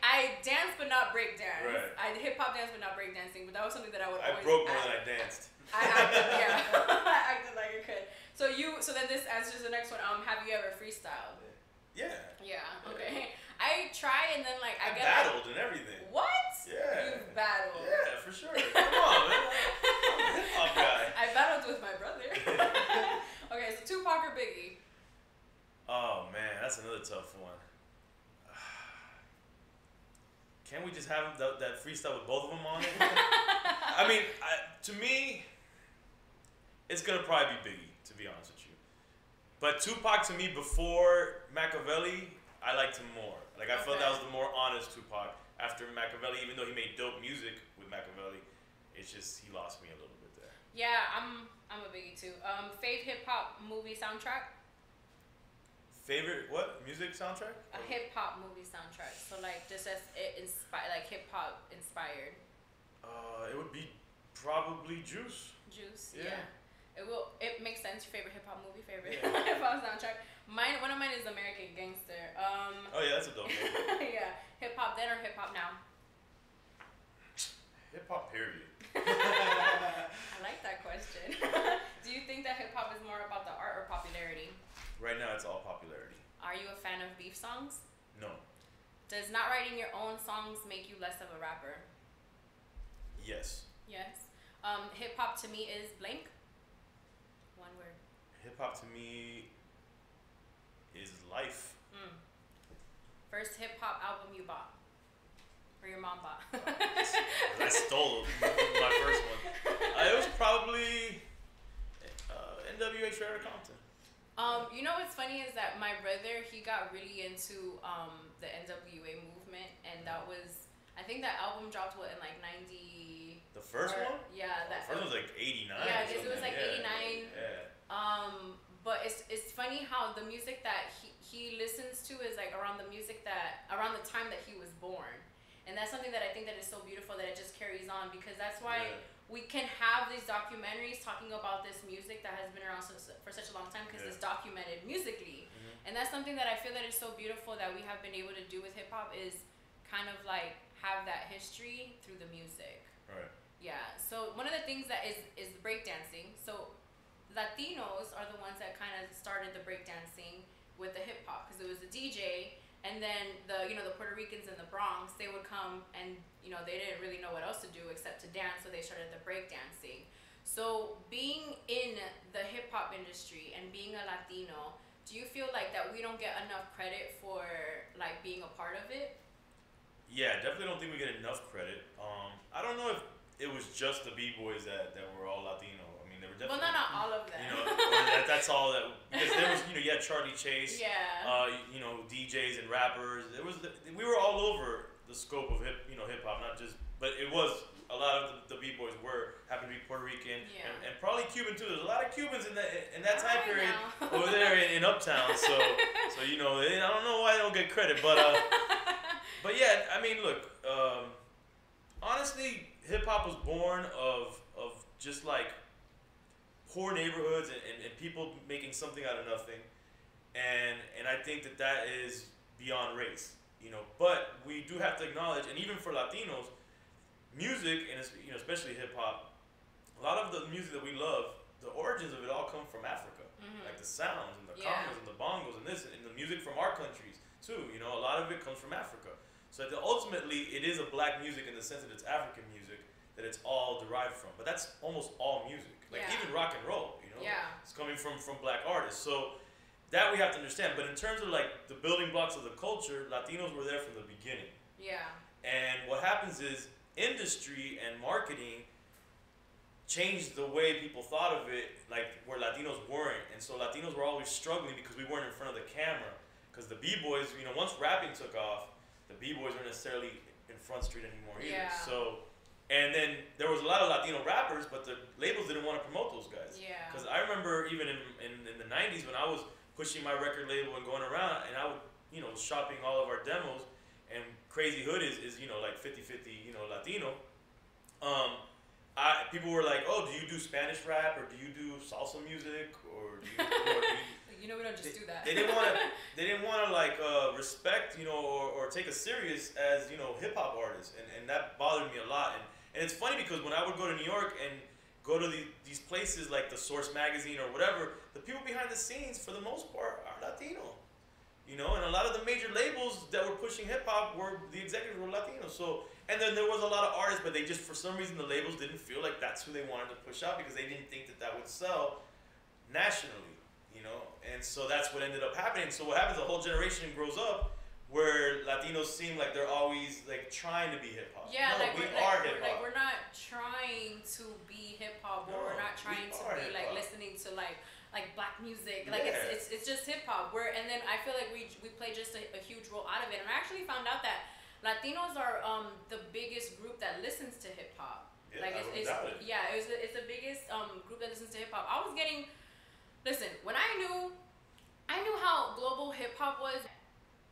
I danced but not break dance. Right. I hip hop dance but not break dancing. But that was something that I would always. I broke more than I danced. I acted, yeah. I acted like I could. So then this answers the next one. Have you ever freestyled? Yeah. Yeah. Okay. I try and then like I get battled and everything. What? Yeah. You've battled. Yeah, for sure. Come on, man. I'm a hip hop guy. I battled with my brother. Okay, so Tupac or Biggie? Oh man, that's another tough one. Can't we just have that freestyle with both of them on it? I mean, to me, it's gonna probably be Biggie, to be honest with you. But Tupac to me before Machiavelli, I liked him more. Like I felt that was the more honest Tupac. After Machiavelli, even though he made dope music with Machiavelli, it's just he lost me a little bit there. Yeah, I'm a Biggie too. Fave hip hop movie soundtrack? Favorite what music soundtrack? A hip hop movie soundtrack. So like just as it like hip hop inspired. It would be probably Juice. Juice. Yeah. It makes sense. Your favorite hip hop movie, favorite Yeah. hip hop soundtrack. One of mine is American Gangster. Oh yeah, that's a dope movie. Yeah, hip hop then or hip hop now? Hip hop period. I like that question. Do you think that hip hop is more about the art or popularity? Right now, it's all popularity. Are you a fan of beef songs? No. Does not writing your own songs make you less of a rapper? Yes. Yes. Hip hop to me is blank. One word. Hip hop to me is life. First hip hop album you bought, or your mom bought. I stole my first one. It was probably NWA Trailer Compton. You know what's funny is that my brother, he got really into the NWA movement, and that was, I think that album dropped in like 90. The first one? Yeah, that first one was like 89. Yeah, it was like 89. Yeah. But it's funny how the music that he listens to is like around the time that he was born. And that's something that I think that is so beautiful that it just carries on, because that's why we can have these documentaries talking about this music that has been around for such a long time, because it's documented musically. And that's something that I feel that is so beautiful that we have been able to do with hip hop, is kind of like have that history through the music. Right. Yeah. So one of the things that is breakdancing. So Latinos are the ones that kind of started the breakdancing with the hip hop, because it was the DJ, and then the Puerto Ricans in the Bronx, they would come and they didn't really know what else to do except to dance, so they started the breakdancing. So being in the hip hop industry and being a Latino, do you feel like that we don't get enough credit for like being a part of it? Yeah, definitely don't think we get enough credit. I don't know if it was just the b-boys that were all Latino. I mean, they were Well, definitely. not all of them. Or that's all that, because there was, you had Charlie Chase. Yeah. DJs and rappers. We were all over the scope of hip hop, not just, but it was a lot of the b-boys happened to be Puerto Rican, Yeah. and probably Cuban too. There's a lot of Cubans in that time I period know. over there in Uptown. So I don't know why they don't get credit, but but yeah, I mean, look, honestly, hip hop was born of just like poor neighborhoods and people making something out of nothing, and I think that is beyond race, But we do have to acknowledge, and even for Latinos, music and especially hip hop, a lot of the music that we love, the origins of it all come from Africa, like the sounds and the congas and the bongos and this and the music from our countries too. A lot of it comes from Africa. So ultimately, it is a black music in the sense that it's African music that it's all derived from. But that's almost all music, like even rock and roll. It's coming from black artists. So that we have to understand. But in terms of like the building blocks of the culture, Latinos were there from the beginning. Yeah. And what happens is industry and marketing changed the way people thought of it, like where Latinos weren't. And so Latinos were always struggling because we weren't in front of the camera. Because the b-boys, once rapping took off, the b-boys weren't necessarily in Front Street anymore either. Yeah. So, and then there was a lot of Latino rappers, but the labels didn't want to promote those guys. Yeah. Because I remember even in the 90s when I was pushing my record label and going around, and I would, shopping all of our demos, and Crazy Hood is like 50-50, Latino. People were like, oh, do you do Spanish rap, or do you do salsa music, or do you, we don't just do that. They didn't want to like respect, or take us serious as, hip hop artists, and that bothered me a lot. And it's funny because when I would go to New York and go to these places like the Source magazine or whatever, the people behind the scenes for the most part are Latino. And a lot of the major labels that were pushing hip hop the executives were Latino. So, and then there was a lot of artists, but they just, for some reason, the labels didn't feel like that's who they wanted to push out because they didn't think that would sell nationally, And so that's what ended up happening. So what happens, a whole generation grows up where Latinos seem like they're always like trying to be hip hop. Yeah, no, we are hip hop. Like we're not trying to be hip hop, or we're not trying to be like listening to like black music. Like it's just hip hop. And then I feel like we play just a huge role out of it. And I actually found out that Latinos are the biggest group that listens to hip hop. Yeah, like it's the biggest group that listens to hip hop. When I knew how global hip hop was.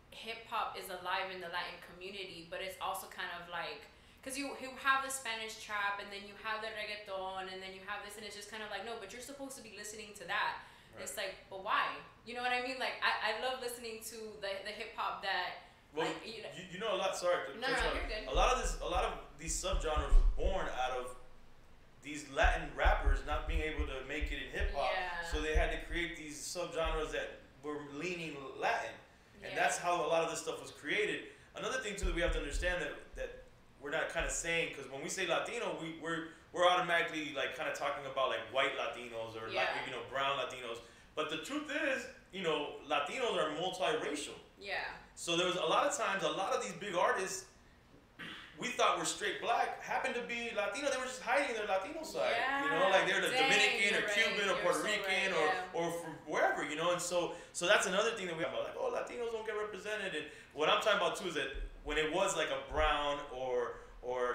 Hip hop is alive in the Latin community, but it's also kind of like, because you have the Spanish trap, and then you have the reggaeton, and then you have this, and it's just kind of like, no, but you're supposed to be listening to that. Right. It's like, but why? You know what I mean? Like I love listening to the hip hop that. Well, like, you know a lot. Sorry, no, you're good. A lot of these subgenres were born out of these Latin rappers not being able to make it in hip hop, so they had to create these subgenres that were leaning Latin. And that's how a lot of this stuff was created. Another thing too that we have to understand that we're not kind of saying, because when we say Latino, we're automatically like kind of talking about like white Latinos or like brown Latinos. But the truth is, Latinos are multiracial. Yeah. So there was a lot of times, a lot of these big artists we thought were straight black happened to be Latino. They were just hiding their Latino side. Like they're the Dominican or Cuban or Puerto Rican or from wherever, And so that's another thing that we have about, like, oh, Latinos don't get represented. And what I'm talking about too is that when it was like a brown or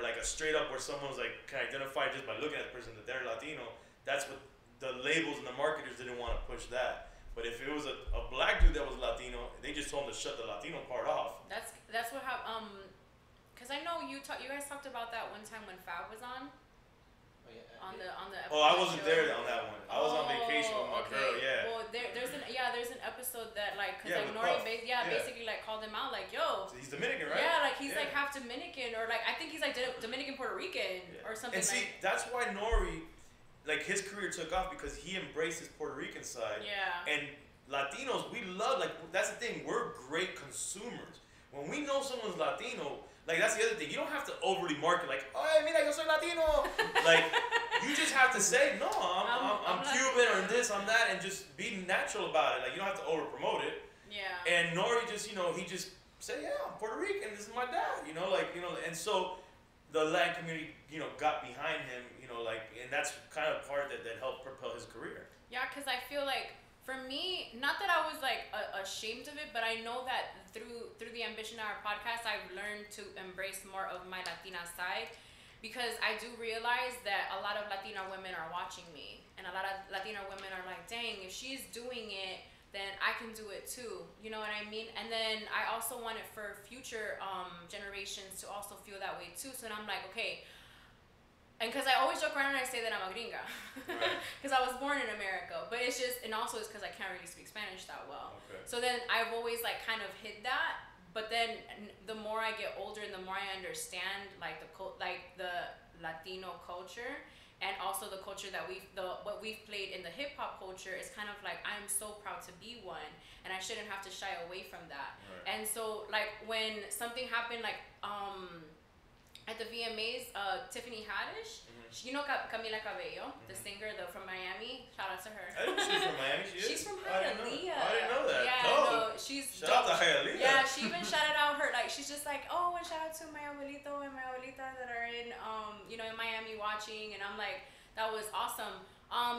like a straight up where someone was like can identify just by looking at the person that they're Latino, that's what the labels and the marketers didn't want to push that. But if it was a black dude that was Latino, they just told him to shut the Latino part off. That's what happened. Because I know you guys talked about that one time when Fab was on. On the episode. Oh, I wasn't there on that one. I was on vacation with my girl. Yeah. Well, there's an episode that like Nori basically like called him out like, yo. So he's Dominican, right? Yeah, like he's like half Dominican, or like I think he's like Dominican Puerto Rican or something. And see, that's why Nori, like his career took off because he embraced his Puerto Rican side. Yeah. And Latinos, we love, like that's the thing. We're great consumers. When we know someone's Latino. Like, that's the other thing. You don't have to overly market, like, oh, mira, yo soy Latino. Like, you just have to say no. I'm Cuban or Latina. this, I'm that, and just be natural about it. Like you don't have to over promote it. Yeah. And Nori just he just say I'm Puerto Rican. This is my dad. And so the Latin community got behind him. And that's kind of part that helped propel his career. Yeah, because I feel like for me, not that I was like ashamed of it, but I know that through the Ambition Hour podcast, I've learned to embrace more of my Latina side, because I do realize that a lot of Latina women are watching me, and a lot of Latina women are like, dang, if she's doing it, then I can do it too. You know what I mean? And then I also want it for future generations to also feel that way too. So then I'm like, okay. And because I always joke around and I say that I'm a gringa. Because I was born in America. But it's just, and also it's because I can't really speak Spanish that well. Okay. So then I've always like kind of hid that. But then the more I get older and the more I understand like the Latino culture, and also the culture that what we've played in the hip hop culture, is kind of like, I'm so proud to be one, and I shouldn't have to shy away from that. Right. And so like when something happened, like at the VMAs, Tiffany Haddish, Camila Cabello, the singer from Miami, shout out to her. I didn't know she was from Miami. She's from Hialeah. I didn't know that. Yeah, no, she's shout out to Hialeah. Yeah, she even shouted out her, like, she's just like, oh, and shout out to my abuelito and my abuelita that are in in Miami watching, and I'm like, that was awesome.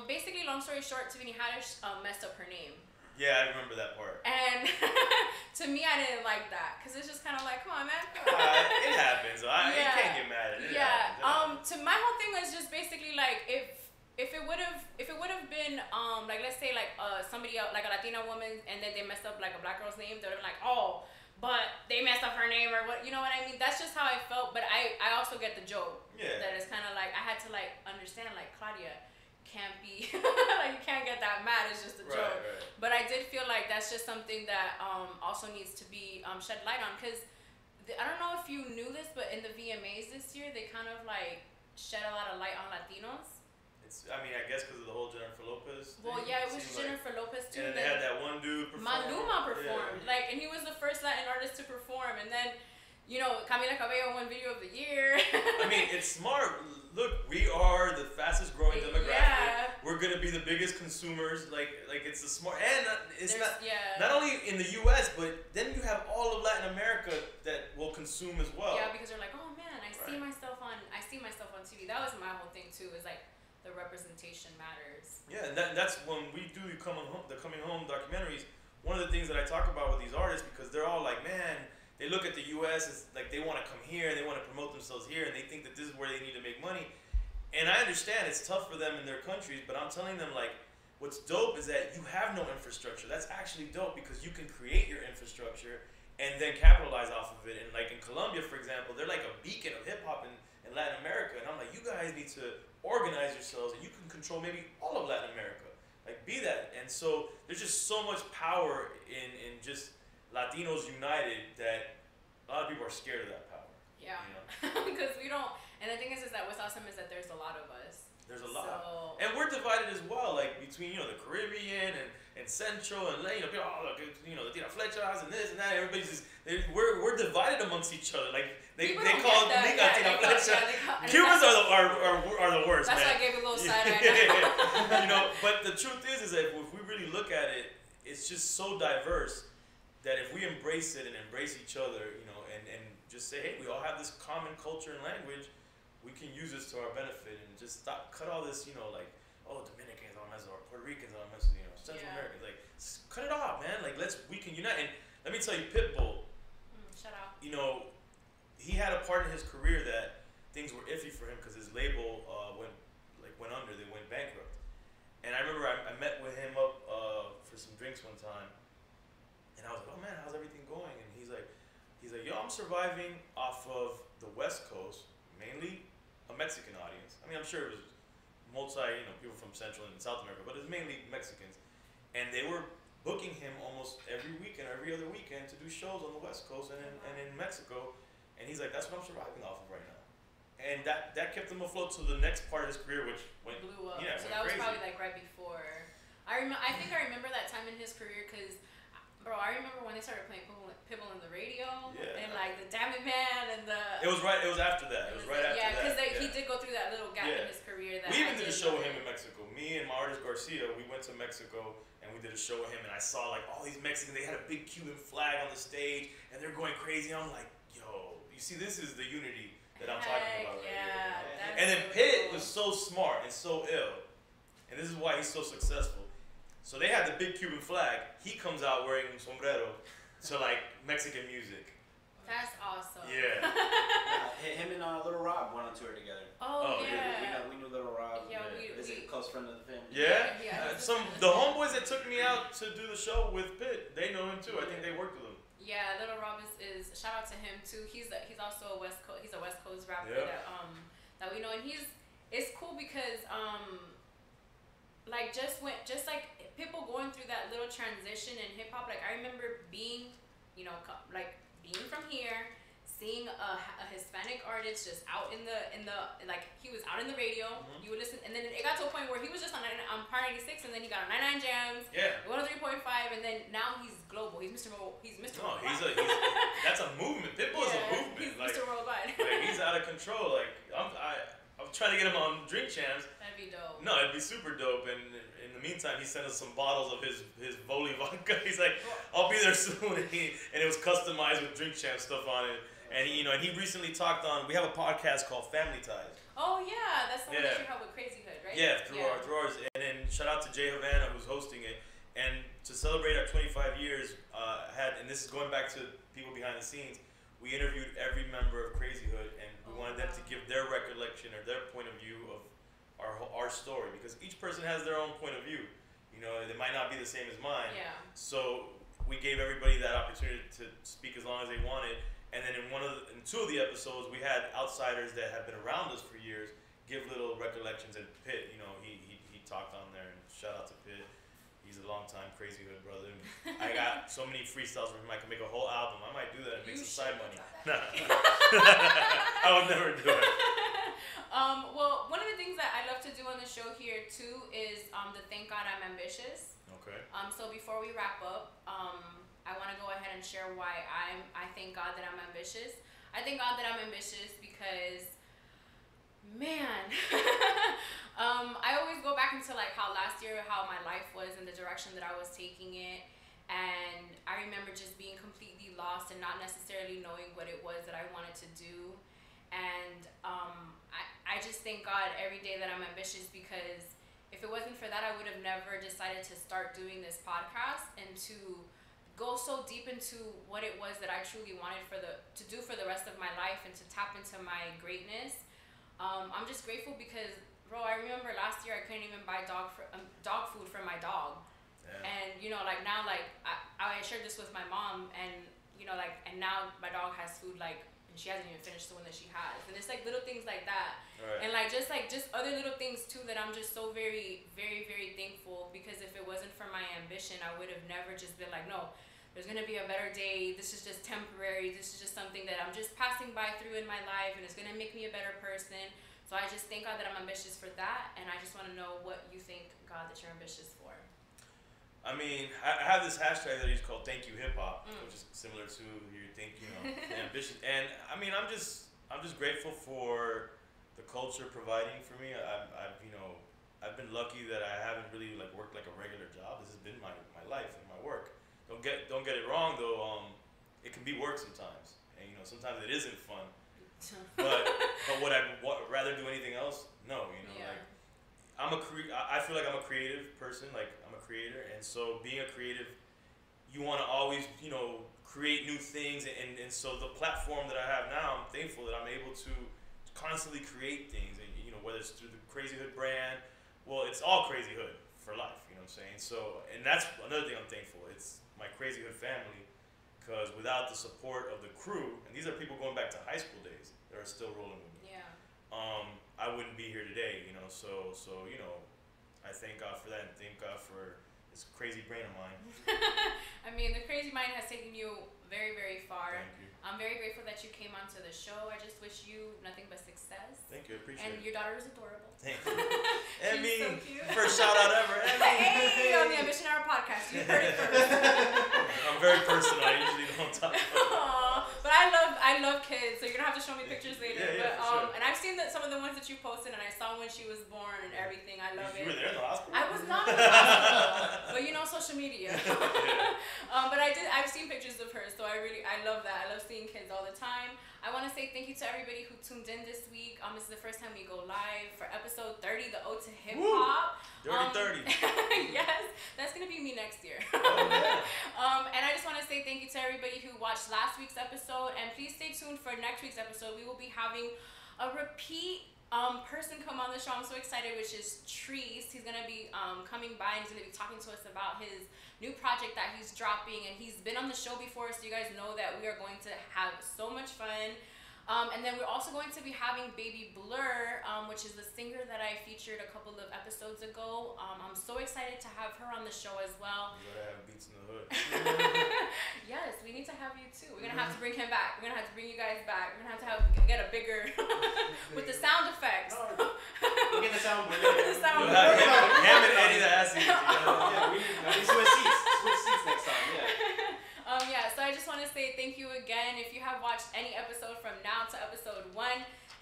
Basically, long story short, Tiffany Haddish messed up her name. Yeah, I remember that part. And to me, I didn't like that, because it's just kind of like, come on, man. It happens. You can't get mad at it. Yeah. To my whole thing was just basically like, if it would have been like, let's say like somebody else, like a Latina woman, and then they messed up like a black girl's name, they would have been like, oh, but they messed up her name or what, you know what I mean? That's just how I felt. But I also get the joke. Yeah. That it's kind of like, I had to like understand, like, Claudia can't be like, you can't get that mad, it's just a joke. Right. But I did feel like that's just something that also needs to be shed light on, because I don't know if you knew this, but in the VMAs this year, they kind of like shed a lot of light on Latinos. I guess because of the whole Jennifer Lopez thing. Well, yeah, it was Jennifer Lopez too. And they had that one dude perform. Maluma performed, and he was the first Latin artist to perform, and then Camila Cabello won Video of the Year. I mean, it's smart. Look, we are the fastest growing demographic. Yeah. We're gonna be the biggest consumers. Like it's a smart, and not only in the U.S., but then you have all of Latin America that will consume as well. Yeah, because they're like, oh man, I see myself on TV. That was my whole thing too. Is like, the representation matters. Yeah, and that's when we do the coming home documentaries. One of the things that I talk about with these artists, because they're all like, man, they look at the U.S. as like they want to come here, they want to promote themselves here, and they think that this is where they need to make money. And I understand it's tough for them in their countries, but I'm telling them, like, what's dope is that you have no infrastructure. That's actually dope, because you can create your infrastructure and then capitalize off of it. And like in Colombia, for example, they're like a beacon of hip hop in Latin America, and I'm like, you guys need to organize yourselves, and you can control maybe all of Latin America. Like, be that. And so there's just so much power in just Latinos united that a lot of people are scared of that power. Yeah. Because we don't. And the thing is that what's awesome is that there's a lot of us. There's a lot. So, and we're divided as well, like between the Caribbean and Central and people, the Tira Flechas and this and that. Everybody's just we're divided amongst each other. Like they call Nica Tira Flecha. Cubans are the worst. That's man. why I gave a little side eye. But the truth is that if we really look at it, it's just so diverse that if we embrace it and embrace each other, and just say, hey, we all have this common culture and language, we can use this to our benefit, and just cut all this, Dominicans don't mess with, or Puerto Ricans don't mess with, Central Americans, like, cut it off, man. Like, we can unite. And let me tell you, Pitbull, shout out. He had a part in his career that things were iffy for him because his label went under, they went bankrupt. And I remember I met with him up for some drinks one time, and I was like, oh man, how's everything going? And he's like, yo, I'm surviving off of the West Coast, mainly a Mexican audience. I mean, I'm sure it was people from Central and South America, but it's mainly Mexicans. And they were booking him almost every weekend, every other weekend, to do shows on the West Coast and in Mexico. And he's like, that's what I'm surviving off of right now. And that kept him afloat to the next part of his career, which blew up. Yeah, so that was probably like right before. I think I remember that time in his career, because bro, I remember when they started playing Pitbull on the radio, and like the Damn It Man and the. It was after that. It was right after that. Yeah, because he did go through that little gap in his career. That we even did a Garcia, we went to Mexico and we did a show with him, and I saw like all these Mexicans. They had a big Cuban flag on the stage, and they're going crazy. I'm like, yo, you see, this is the unity that I'm talking about. Yeah, right. And then Pitt was so smart and so ill, and this is why he's so successful. So they had the big Cuban flag. He comes out wearing un sombrero to like Mexican music. That's awesome. Yeah. Him and Little Rob went on tour together. Oh yeah. We knew Little Rob. Yeah, Is a close friend of the family. Yeah. Yeah. The homeboys that took me out to do the show with Pitt, they know him too. I think they worked with him. Yeah, Little Rob is shout out to him too. He's also a West Coast rapper that we know, and it's cool because like just like people going through that little transition in hip hop. Like I remember being from here, seeing a Hispanic artist just out in the like he was out in the radio. Mm-hmm. You would listen, and then it got to a point where he was just on Par 96, and then he got on 99 Jams, 103.5, and then now he's global. He's Mr. No, that's a movement. Pitbull is a movement. He's like, Mr. Worldwide. Like he's out of control. Like I'm trying to get him on Drink Champs. That'd be dope. No, it'd be super dope. And in the meantime, he sent us some bottles of his Voli vodka. He's like, I'll be there soon. And it was customized with Drink Champs stuff on it. And he recently talked on. We have a podcast called Family Ties. Oh yeah, that's the one that you have with Crazy Hood, right? Yeah, through ours. And then shout out to Jay Havana who's hosting it. And to celebrate our 25 years, and this is going back to people behind the scenes. We interviewed every member of Crazy Hood, and we wanted them to give their recollection or their point of view of our story, because each person has their own point of view. You know, they might not be the same as mine. Yeah. So we gave everybody that opportunity to speak as long as they wanted. And then in two of the episodes, we had outsiders that have been around us for years give little recollections. And Pitt, you know, he talked on there, and shout out to Pitt. He's a long-time Crazy Hood brother. I got so many freestyles from him. I can make a whole album. I might do that and make some side money. Nah. I would never do it. Well, one of the things that I love to do on the show here too is the Thank God I'm Ambitious. Okay. So before we wrap up, I want to go ahead and share why I thank God that I'm ambitious. I thank God that I'm ambitious because, man, I always go back into like how last year, how my life was and the direction that I was taking it. And I remember just being completely lost and not necessarily knowing what it was that I wanted to do. And I just thank God every day that I'm ambitious, because if it wasn't for that, I would have never decided to start doing this podcast and to go so deep into what it was that I truly wanted to do for the rest of my life and to tap into my greatness. I'm just grateful because, bro, I remember last year I couldn't even buy dog food for my dog. Yeah. And, you know, like now, like I shared this with my mom, and, you know, like, and now my dog has food, like, and she hasn't even finished the one that she has. And it's like little things like that. Right. And like just other little things too that I'm just so very, very, very thankful, because if it wasn't for my ambition, I would have never just been like, no, there's going to be a better day. This is just temporary. This is just something that I'm just passing by through in my life, and it's going to make me a better person. So I just thank God that I'm ambitious for that. And I just want to know what you think, God, that you're ambitious for. I mean, I have this hashtag that I use called Thank You Hip Hop, which is similar to your ambition. And I mean, I'm just grateful for the culture providing for me. I've been lucky that I haven't really like worked like a regular job. This has been my life and my work. Don't get it wrong though. It can be work sometimes, and you know sometimes it isn't fun. But would I rather do anything else? No, you know. Yeah. Like I feel like I'm a creative person. Like I'm a creator, and so being a creative, you want to always, you know, create new things. And so the platform that I have now, I'm thankful that I'm able to constantly create things. And you know, whether it's through the Crazy Hood brand, well, it's all Crazy Hood for life. You know what I'm saying? So, and that's another thing I'm thankful. It's my Crazy Hood family, because without the support of the crew, and these are people going back to high school days that are still rolling with me. Yeah. I wouldn't be here today, you know, so you know, I thank God for that, and thank God for this crazy brain of mine. I mean, the crazy mind has taken you very, very far. Thank you. I'm very grateful that you came onto the show. I just wish you nothing but success. Thank you, I appreciate it. And your daughter is adorable. Thank you. Emmy, so cute. First shout out ever. Hey, on the Ambition Hour podcast, you heard it first. I'm very personal. I usually don't talk about it. But I I love kids, so you're gonna have to show me pictures later. Yeah, but for sure. and I've seen some of the ones that you posted, and I saw when she was born and everything. I love You it. were there in the hospital? I was not in the hospital, but you know, social media. But I've seen pictures of her, so I love that. I love seeing kids all the time. I want to say thank you to everybody who tuned in this week. This is the first time we go live for episode 30, the Ode to Hip Hop. Dirty 30. Yes, that's gonna be me next year. Oh, yeah. And I just want to say thank you to everybody who watched last week's episode, and please stay tuned for next week's episode. We will be having a repeat person come on the show. I'm so excited, which is Trees. He's gonna be coming by, and he's gonna be talking to us about his new project that he's dropping, and he's been on the show before, so you guys know that we are going to have so much fun. And then we're also going to be having Baby Blur, which is the singer that I featured a couple of episodes ago. I'm so excited to have her on the show as well. You gotta have beats in the hood. Yes, we need to have you too. We're gonna have to bring him back. We're gonna have to bring you guys back. We're gonna have to get a bigger with the sound effects. We'll get the sound. The sound. You'll have him and Eddie the Assy. Yeah, we switch seats. Switch seats next time. Yeah. Yeah, so I just want to say thank you again. If you have watched any episode from now to episode 1,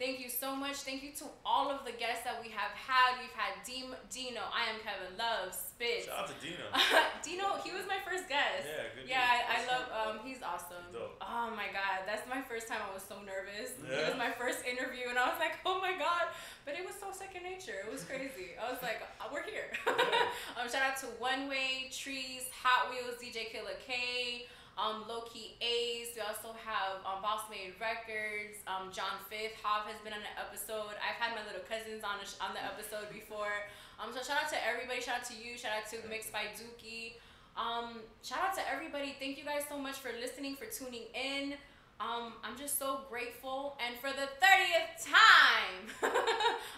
thank you so much. Thank you to all of the guests that we have had. We've had Dino, I Am Kevin Love, Spitz. Shout out to Dino. Dino, he was my first guest. Yeah, good. Yeah, I love, he's awesome. He's dope. Oh my God, that's my first time. I was so nervous. Yeah. It was my first interview, and I was like, oh my God. But it was so second nature. It was crazy. I was like, we're here. Shout out to One Way, Trees, Hot Wheels, DJ Killer K, Low Key A's. We also have Boss Made Records. John Fifth, Hav has been on the episode. I've had my little cousins on the episode before. So shout out to everybody. Shout out to you. Shout out to Mixed by Dookie. Shout out to everybody. Thank you guys so much for listening, for tuning in. I'm just so grateful. And for the 30th time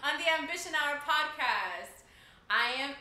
on the Ambition Hour podcast, I am